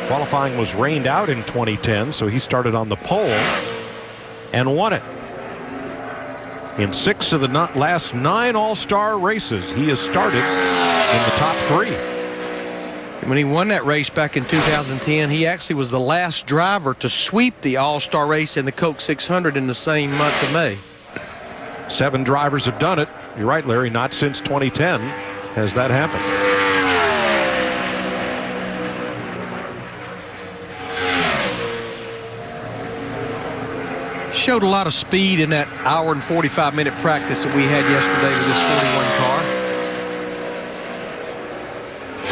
Qualifying was rained out in 2010, so he started on the pole and won it. In 6 of the last 9 All-Star races, he has started in the top 3. When he won that race back in 2010, he actually was the last driver to sweep the All-Star race in the Coke 600 in the same month of May. 7 drivers have done it. You're right, Larry. Not since 2010 has that happened. Showed a lot of speed in that hour and 45-minute practice that we had yesterday with this 41 car.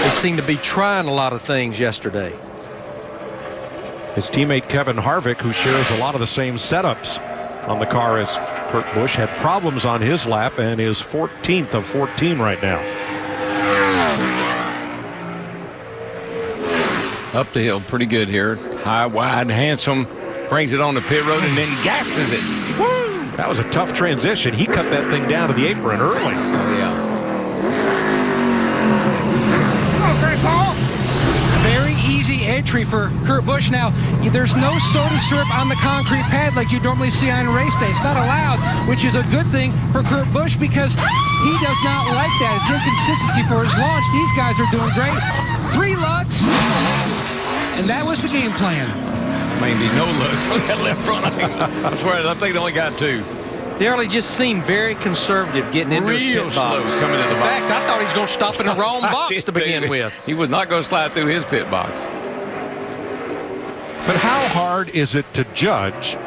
They seemed to be trying a lot of things yesterday. His teammate Kevin Harvick, who shares a lot of the same setups on the car as Kurt Busch, had problems on his lap and is 14th of 14 right now. Up the hill, pretty good here. High, wide, handsome. Brings it on the pit road and then gasses it. Woo! That was a tough transition. He cut that thing down to the apron early. Oh, yeah. Okay, Paul. Very easy entry for Kurt Busch. Now, there's no soda syrup on the concrete pad like you normally see on race day. It's not allowed, which is a good thing for Kurt Busch because he does not like that. It's inconsistency for his launch. These guys are doing great. 3 lugs, and that was the game plan. Maybe no looks on that left front. I swear, I think they only got 2. Darrell, he just seemed very conservative getting into his pit box. Coming to the in fact, I thought he was going to stop in the wrong box to begin with. He was not going to slide through his pit box. But how hard is it to judge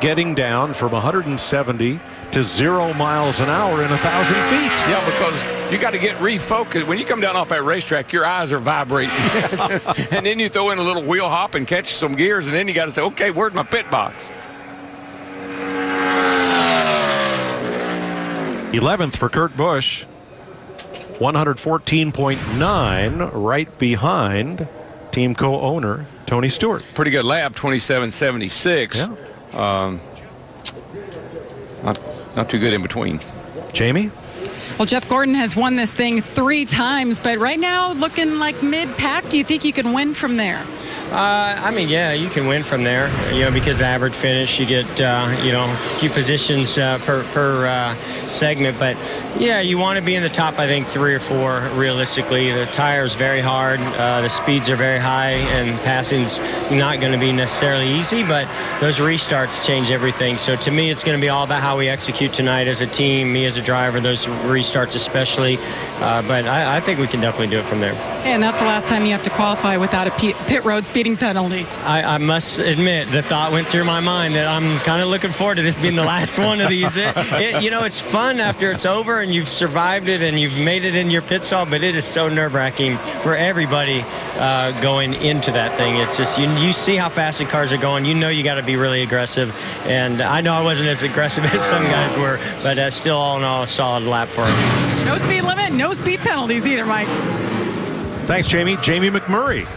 getting down from 170 to 0 miles an hour in 1,000 feet. Yeah, because you got to get refocused. When you come down off that racetrack, your eyes are vibrating. And then you throw in a little wheel hop and catch some gears, and then you got to say, okay, where's my pit box? 11th for Kurt Busch. 114.9, right behind team co-owner Tony Stewart. Pretty good lap, 27.76. Yeah. Not too good in between. Jamie? Well, Jeff Gordon has won this thing 3 times, but right now looking like mid-pack. Do you think you can win from there? I mean, yeah, you can win from there, because average finish, you get, a few positions per segment. But, yeah, you want to be in the top, I think, 3 or 4, realistically. The tire's very hard. The speeds are very high, and passing's not going to be necessarily easy, but those restarts change everything. So, to me, it's going to be all about how we execute tonight as a team, me as a driver, those restarts especially. But I think we can definitely do it from there. And that's the last time you have to qualify without a pit road speeding penalty. I must admit, the thought went through my mind that I'm kind of looking forward to this being the last one of these. It's fun after it's over and you've survived it and you've made it in your pit stop, but it is so nerve-wracking for everybody going into that thing. It's just, you see how fast the cars are going. You got to be really aggressive. And I know I wasn't as aggressive as some guys were, but still, all in all, a solid lap for them. No speed limit, no speed penalties either, Mike. Thanks, Jamie. Jamie McMurray,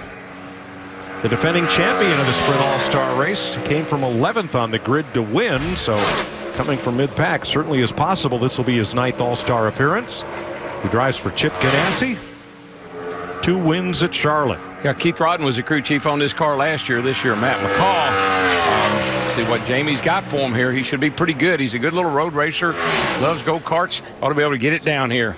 the defending champion of the Sprint All-Star race, came from 11th on the grid to win, so coming from mid-pack certainly is possible. This will be his 9th All-Star appearance. He drives for Chip Ganassi. 2 wins at Charlotte. Yeah, Keith Rodden was the crew chief on this car last year. This year, Matt McCall. See what Jamie's got for him here. He should be pretty good. He's a good little road racer. Loves go-karts. Ought to be able to get it down here.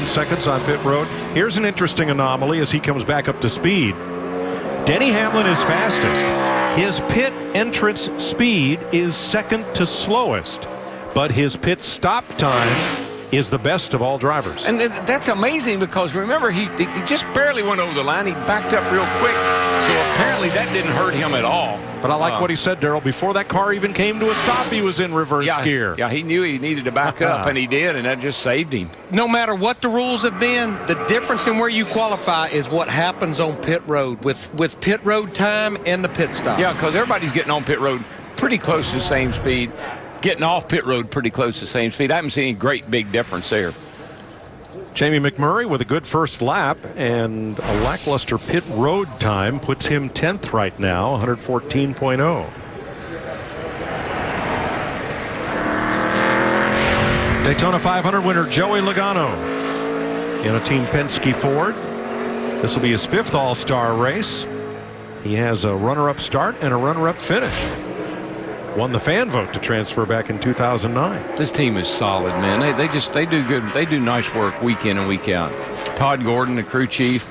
Seconds on pit road. Here's an interesting anomaly as he comes back up to speed. Denny Hamlin is fastest. His pit entrance speed is second to slowest, but his pit stop time is the best of all drivers. And that's amazing because remember, he just barely went over the line. He backed up real quick, so apparently that didn't hurt him at all. But I like what he said, Darrell. Before that car even came to a stop, he was in reverse gear. Yeah, he knew he needed to back up, and he did, and that just saved him. No matter what the rules have been, the difference in where you qualify is what happens on pit road with pit road time and the pit stop. Yeah, because everybody's getting on pit road pretty close to the same speed. Getting off pit road pretty close to the same speed. I haven't seen any great big difference there. Jamie McMurray with a good first lap and a lackluster pit road time puts him 10th right now, 114.0. Daytona 500 winner Joey Logano in a Team Penske Ford. This will be his 5th All-Star race. He has a runner-up start and a runner-up finish. Won the fan vote to transfer back in 2009. This team is solid, man. They do good. They do nice work week in and week out. Todd Gordon, the crew chief,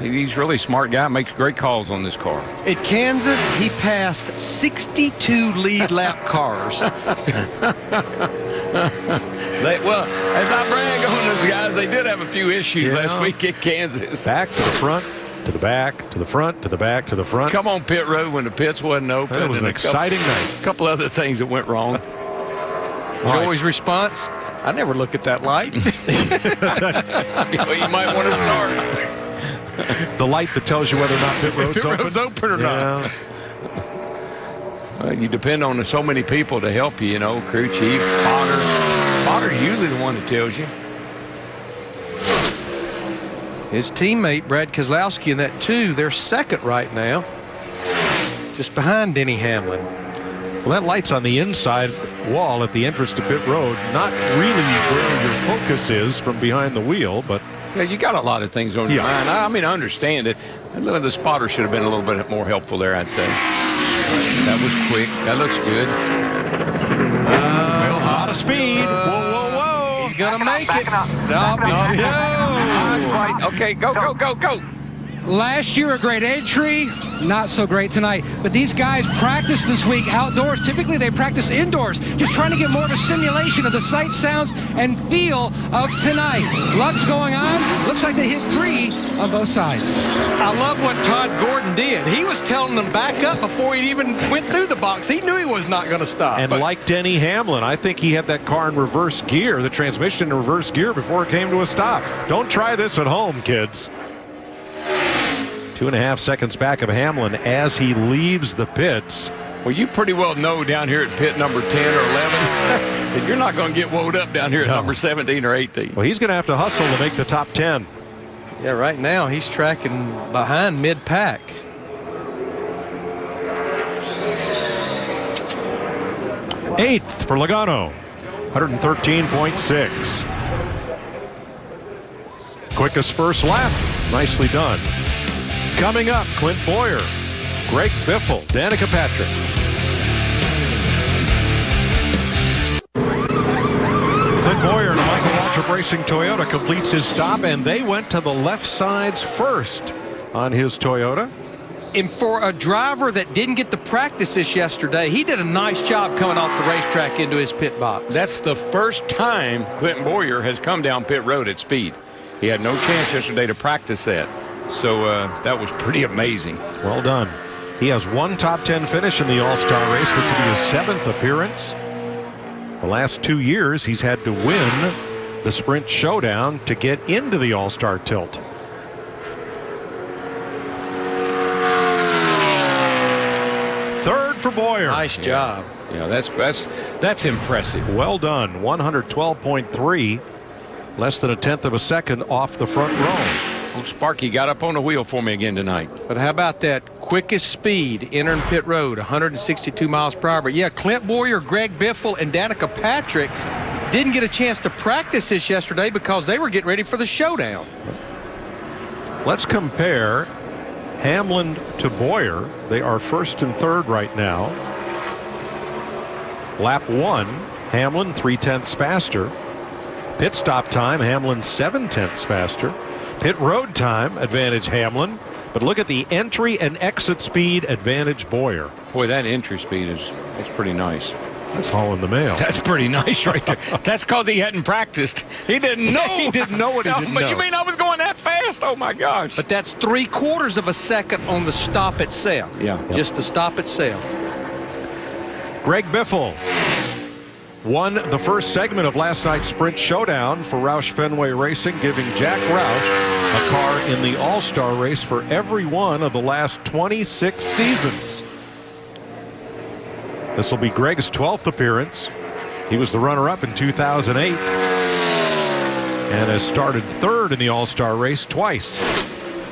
he's really a smart guy. Makes great calls on this car. At Kansas, he passed 62 lead lap cars. Well, as I brag on those guys, they did have a few issues last week at Kansas. Back to the front. To the back, to the front, to the back, to the front. Come on pit road when the pits wasn't open. It was an exciting night. A couple other things that went wrong. Joey's response, I never look at that light. Well, you might want to start. The light that tells you whether or not pit road's open or not. You depend on so many people to help you, crew chief, spotter. Spotter's usually the one that tells you. His teammate, Brad Keselowski, in that 2, they're second right now, just behind Denny Hamlin. Well, that light's on the inside wall at the entrance to pit road. Not really where your focus is from behind the wheel, but... Yeah, you got a lot of things on your mind. I mean, I understand it. The spotter should have been a little bit more helpful there, I'd say. That was quick. That looks good. A lot of speed. Whoa. He's going to make it. No. Right. Okay, go. Last year, a great entry, not so great tonight. But these guys practice this week outdoors. Typically, they practice indoors, just trying to get more of a simulation of the sight, sounds, and feel of tonight. Lugs going on. Looks like they hit 3 on both sides. I love what Todd Gordon did. He was telling them back up before he even went through the box. He knew he was not going to stop. And like Denny Hamlin, I think he had that car in reverse gear, the transmission in reverse gear before it came to a stop. Don't try this at home, kids. 2.5 seconds back of Hamlin as he leaves the pits. Well, you pretty well know down here at pit number 10 or 11 that you're not going to get woed up down here at number 17 or 18. Well, he's going to have to hustle to make the top 10. Yeah, right now he's tracking behind mid-pack. Eighth for Logano, 113.6. Quickest first lap, nicely done. Coming up, Clint Boyer, Greg Biffle, Danica Patrick. Clint Boyer and Michael Waltrip Racing Toyota completes his stop, and they went to the left sides first on his Toyota. And for a driver that didn't get the practice this yesterday, he did a nice job coming off the racetrack into his pit box. That's the first time Clinton Boyer has come down pit road at speed. He had no chance yesterday to practice that. So that was pretty amazing. Well done. He has one top 10 finish in the All-Star race. This will be his 7th appearance. The last 2 years, he's had to win the Sprint Showdown to get into the All-Star tilt. Third for Boyer. Nice job. Yeah, that's impressive. Well done. 112.3. Less than 1/10 of a second off the front row. Oh, Sparky got up on the wheel for me again tonight. But how about that quickest speed entering pit road, 162 miles per hour. But yeah, Clint Boyer, Greg Biffle, and Danica Patrick didn't get a chance to practice this yesterday because they were getting ready for the showdown. Let's compare Hamlin to Boyer. They are first and third right now. Lap 1, Hamlin 0.3 faster. Pit stop time, Hamlin 0.7 faster. Pit road time, advantage Hamlin. But look at the entry and exit speed, advantage Boyer. Boy, that entry speed is pretty nice. That's all in the mail. That's pretty nice right there. That's because he hadn't practiced. He didn't know. He didn't know what he didn't know. But you mean I was going that fast? Oh, my gosh. But that's 3/4 of a second on the stop itself. Yeah. Just the stop itself. Greg Biffle won the first segment of last night's Sprint Showdown for Roush Fenway Racing, giving Jack Roush a car in the All-Star race for every one of the last 26 seasons. This will be Greg's 12th appearance. He was the runner-up in 2008 and has started third in the All-Star race twice.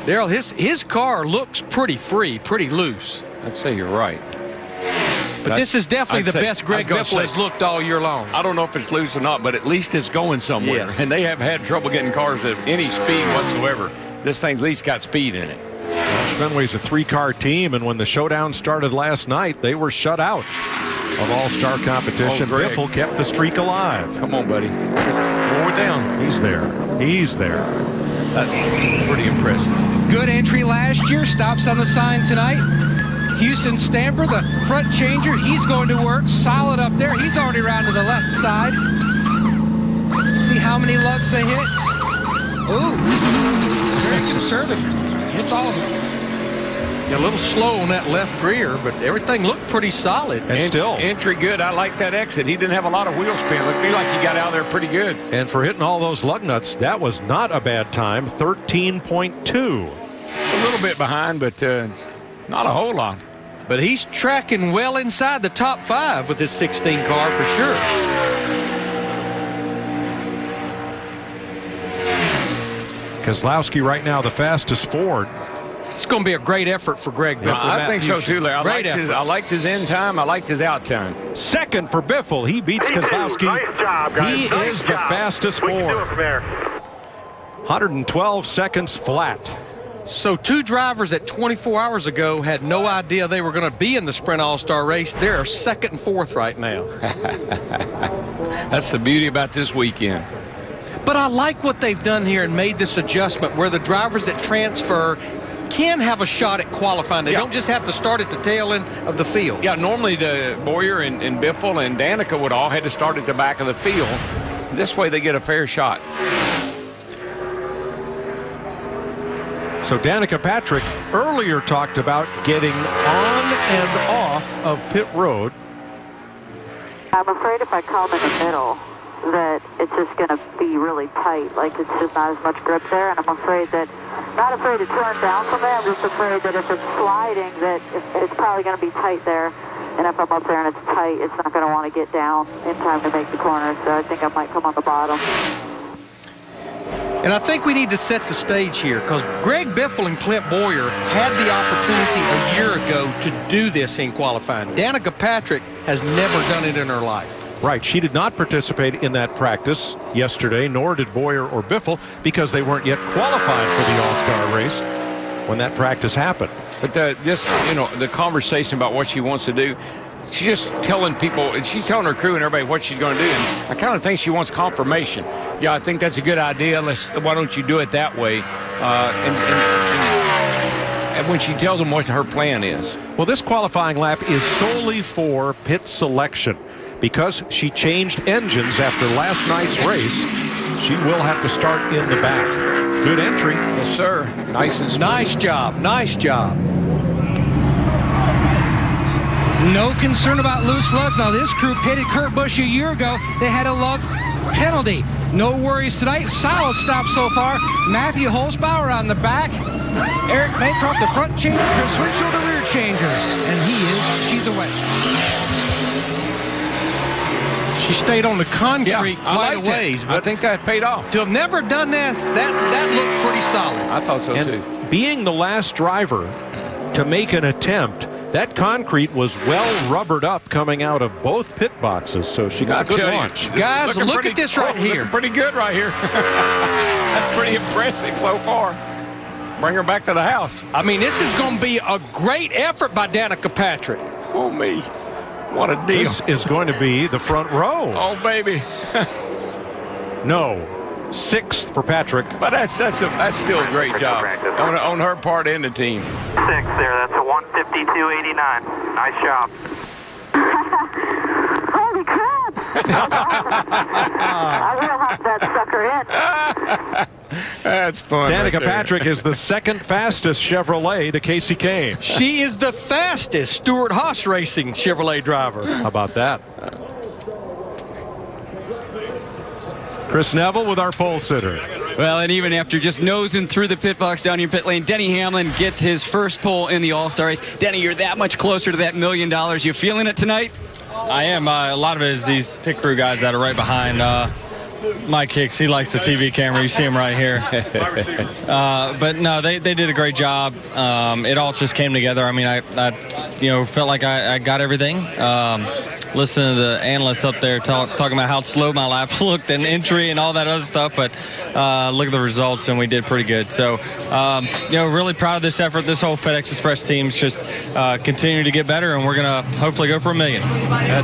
Darrell, his car looks pretty free, pretty loose. I'd say you're right. But this is definitely the best Greg Biffle has looked all year long. I don't know if it's loose or not, but at least it's going somewhere. Yes. And they have had trouble getting cars at any speed whatsoever. This thing's at least got speed in it. Roush Fenway's a 3-car team, and when the showdown started last night, they were shut out of All-Star competition. Biffle kept the streak alive. Come on, buddy. One more down. He's there. He's there. That's pretty impressive. Good entry last year. Stops on the sign tonight. Houston Stamper, the front changer, he's going to work. Solid up there. He's already around to the left side. See how many lugs they hit. Ooh, very conservative. Hits all of them. Yeah, a little slow on that left rear, but everything looked pretty solid. And still. Entry good. I like that exit. He didn't have a lot of wheel spin. Looked to me like he got out there pretty good. And for hitting all those lug nuts, that was not a bad time. 13.2. A little bit behind, but not a whole lot. But he's tracking well inside the top 5 with his 16 car for sure. Kozlowski right now the fastest Ford. It's going to be a great effort for Greg Biffle. I think so too, Larry. I liked his end time. I liked his out time. Second for Biffle. He beats Kozlowski. Nice job, guys. He nice is job. the fastest We can do Ford. it from there. 112 seconds flat. So 2 drivers at 24 hours ago had no idea they were going to be in the Sprint All-Star race. They're 2nd and 4th right now. That's the beauty about this weekend. But I like what they've done here and made this adjustment where the drivers that transfer can have a shot at qualifying. They don't just have to start at the tail end of the field. Yeah, normally the Boyer and Biffle and Danica would all had to start at the back of the field. This way they get a fair shot. So Danica Patrick earlier talked about getting on and off of pit road. I'm afraid if I come in the middle that it's just going to be really tight. Like it's just not as much grip there, and I'm afraid that, not afraid to turn down from there, I'm just afraid that if it's sliding that it's probably going to be tight there, and if I'm up there and it's tight, it's not going to want to get down in time to make the corner, so I think I might come on the bottom. And I think we need to set the stage here because Greg Biffle and Clint Boyer had the opportunity a year ago to do this in qualifying. Danica Patrick has never done it in her life. Right. She did not participate in that practice yesterday, nor did Boyer or Biffle, because they weren't yet qualified for the All-Star race when that practice happened. But the conversation about what she wants to do, she's just telling people, and she's telling her crew and everybody what she's going to do. And I kind of think she wants confirmation. Yeah, I think that's a good idea. Why don't you do it that way? And when she tells them what her plan is. Well, this qualifying lap is solely for pit selection. Because she changed engines after last night's race, she will have to start in the back. Good entry. Yes, sir. Nice and smooth. Nice job. Nice job. No concern about loose lugs. Now, this crew pitted Kurt Busch a year ago. They had a lug penalty. No worries tonight. Solid stop so far. Matthew Holzbauer on the back. Eric Maycroft, the front changer. Chris Winchell, the rear changer. And she's away. She stayed on the concrete quite a ways. But I think that paid off. To have never done this, that looked pretty solid. I thought so, too. Being the last driver to make an attempt, that concrete was well rubbered up coming out of both pit boxes, so she got a good launch. Guys, look at this right here. Pretty good right here. That's pretty impressive so far. Bring her back to the house. I mean, this is going to be a great effort by Danica Patrick. Oh, me. What a deal. This is going to be the front row. Oh, baby. No. 6th for Patrick. But that's still a great job on her part and the team. 6 there. That's a 152.89. Nice job. Holy crap! I will have that sucker in. That's fun. Danica Patrick is the 2nd fastest Chevrolet to Casey Kane. She is the fastest Stewart Haas Racing Chevrolet driver. How about that? Chris Neville with our pole sitter. Well, and even after just nosing through the pit box down here in pit lane, Denny Hamlin gets his first pole in the All-Star race. Denny, you're that much closer to that $1 million. You feeling it tonight? I am. A lot of it is these pit crew guys that are right behind. Mike Hicks, he likes the TV camera. You see him right here. But no, they did a great job. It all just came together. I mean, I felt like I got everything. Listening to the analysts up there talking about how slow my laps looked and entry and all that other stuff, but look at the results, and we did pretty good. So, really proud of this effort. This whole FedEx Express team's just continuing to get better, and we're going to hopefully go for $1 million.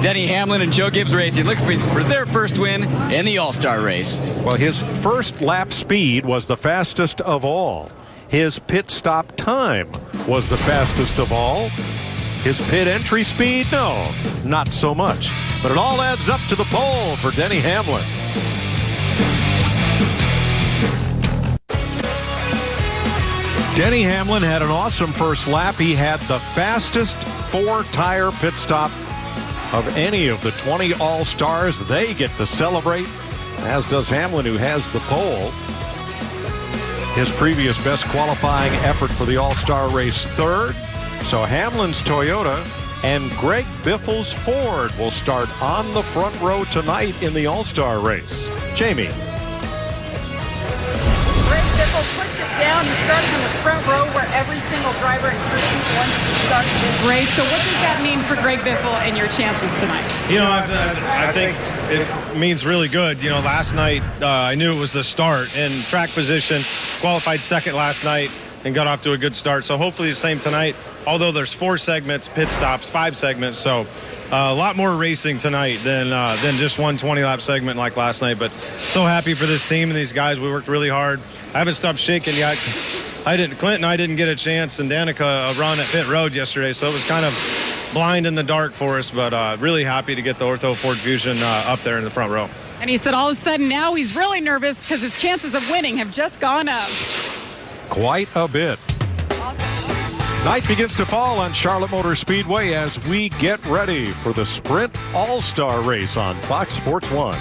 Denny Hamlin and Joe Gibbs Racing looking for their first win in the All-Star race. Well, his first lap speed was the fastest of all. His pit stop time was the fastest of all. His pit entry speed, no, not so much. But it all adds up to the pole for Denny Hamlin. Denny Hamlin had an awesome first lap. He had the fastest 4-tire pit stop of any of the 20 All-Stars. They get to celebrate, as does Hamlin, who has the pole. His previous best qualifying effort for the All-Star race, 3rd. So Hamlin's Toyota and Greg Biffle's Ford will start on the front row tonight in the All-Star race. Jamie. Greg Biffle puts it down. He started in the front row where every single driver in Group 1 started this race. So what does that mean for Greg Biffle and your chances tonight? I think it means really good. Last night I knew it was the start, and track position, qualified 2nd last night. and got off to a good start. So hopefully the same tonight, although there's 4 segments, pit stops, 5 segments. So a lot more racing tonight than just one 20-lap segment like last night. But so happy for this team and these guys. We worked really hard. I haven't stopped shaking yet. Clint and I didn't get a chance, and Danica run at pit road yesterday, so it was kind of blind in the dark for us, but really happy to get the Ortho Ford Fusion up there in the front row. And he said all of a sudden now he's really nervous because his chances of winning have just gone up. Quite a bit. Night begins to fall on Charlotte Motor Speedway as we get ready for the Sprint All-Star Race on Fox Sports 1.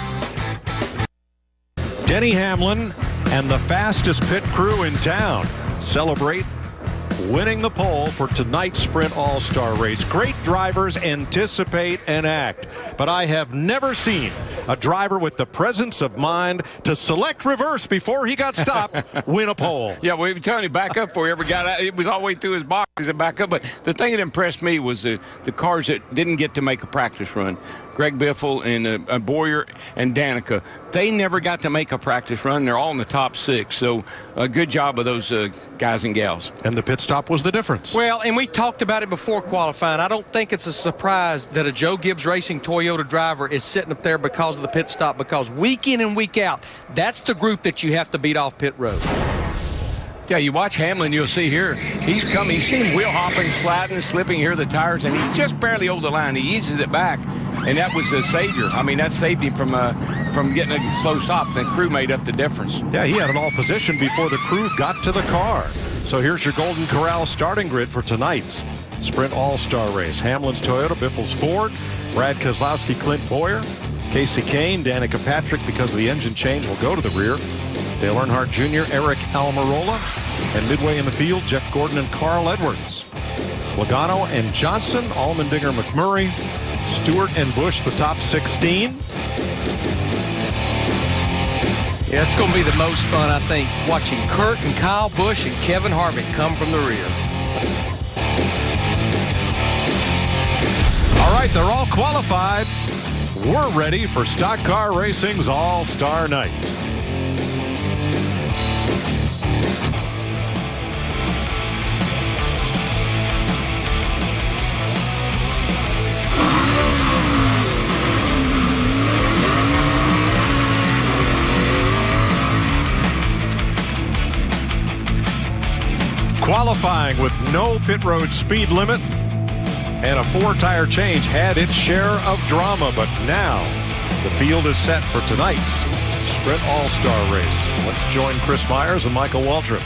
Denny Hamlin and the fastest pit crew in town celebrate winning the pole for tonight's Sprint All-Star Race. Great drivers anticipate and act, but I have never seen a driver with the presence of mind to select reverse before he got stopped win a pole. Yeah, we were telling you, back up before he ever got out. It was all the way through his boxes and back up. But the thing that impressed me was the cars that didn't get to make a practice run. Greg Biffle and Boyer and Danica, they never got to make a practice run. They're all in the top 6. So a good job of those guys and gals. And the pit stop was the difference. Well, and we talked about it before qualifying. I don't think it's a surprise that a Joe Gibbs Racing Toyota driver is sitting up there because of the pit stop, because week in and week out, that's the group that you have to beat off pit road. Yeah, you watch Hamlin, you'll see here, he's coming. He's seen him wheel hopping, sliding, slipping here, the tires, and he just barely over the line. He eases it back, and that was the savior. I mean, that saved him from getting a slow stop. The crew made up the difference. Yeah, he had an all position before the crew got to the car. So here's your Golden Corral starting grid for tonight's Sprint All-Star Race. Hamlin's Toyota, Biffle's Ford, Brad Keselowski, Clint Boyer, Casey Kane, Danica Patrick, because of the engine change, will go to the rear. Dale Earnhardt Jr., Eric Almirola, and midway in the field, Jeff Gordon and Carl Edwards. Logano and Johnson, Allmendinger, McMurray, Stewart and Busch, the top 16. Yeah, it's going to be the most fun, I think, watching Kurt and Kyle Busch and Kevin Harvick come from the rear. All right, they're all qualified. We're ready for Stock Car Racing's All-Star Night. Qualifying with no pit road speed limit and a 4-tire change had its share of drama, but now the field is set for tonight's Sprint All-Star Race. Let's join Chris Myers and Michael Waltrip.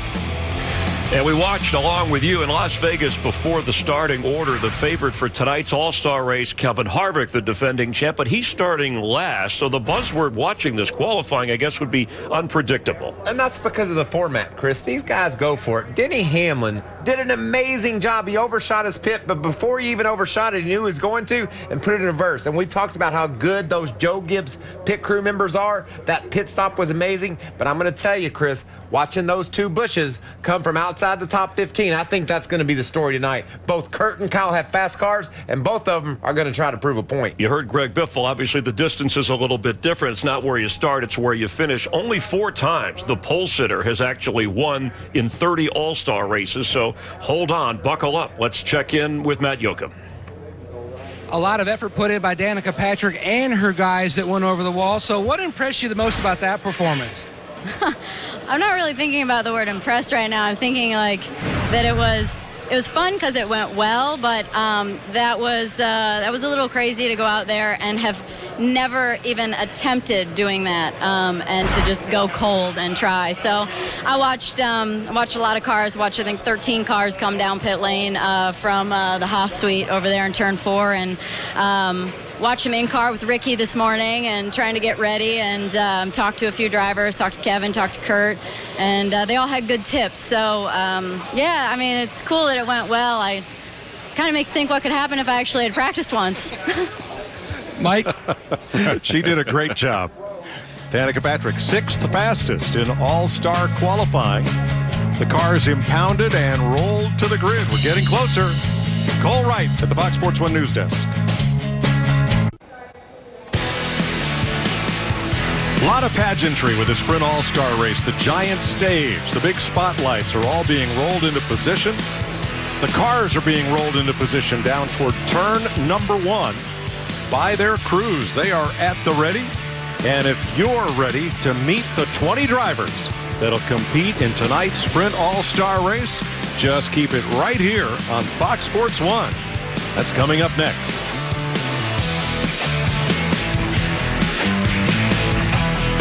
And we watched along with you in Las Vegas before the starting order. The favorite for tonight's All-Star Race, Kevin Harvick, the defending champ, but he's starting last. So the buzzword watching this qualifying, I guess, would be unpredictable. And that's because of the format, Chris. These guys go for it. Denny Hamlin did an amazing job. He overshot his pit, but before he even overshot it, he knew he was going to and put it in reverse. And we talked about how good those Joe Gibbs pit crew members are. That pit stop was amazing. But I'm going to tell you, Chris, watching those 2 Bushes come from outside the top 15, I think that's going to be the story tonight. Both Kurt and Kyle have fast cars, and both of them are going to try to prove a point. You heard Greg Biffle. Obviously, the distance is a little bit different. It's not where you start, it's where you finish. Only 4 times the pole sitter has actually won in 30 All-Star races. So hold on, buckle up. Let's check in with Matt Yoakum. A lot of effort put in by Danica Patrick and her guys that went over the wall. So what impressed you the most about that performance? I'm not really thinking about the word impressed right now. I'm thinking like that it was fun because it went well, but that was a little crazy to go out there and have never even attempted doing that and to just go cold and try. So I watched a lot of cars. Watched I think 13 cars come down pit lane from the Haas suite over there in turn 4, and watched him in car with Ricky this morning and trying to get ready, and talked to a few drivers, talked to Kevin, talked to Kurt, and they all had good tips. So yeah, I mean, it's cool that it went well. I kind of makes think what could happen if I actually had practiced once. Mike? She did a great job. Danica Patrick, 6th fastest in All-Star qualifying. The cars impounded and rolled to the grid. We're getting closer. Cole Wright at the Fox Sports 1 News Desk. A lot of pageantry with the Sprint All-Star Race. The giant stage, the big spotlights are all being rolled into position. The cars are being rolled into position down toward turn number 1 by their crews. They are at the ready. And if you're ready to meet the 20 drivers that'll compete in tonight's Sprint All-Star Race, just keep it right here on Fox Sports 1. That's coming up next.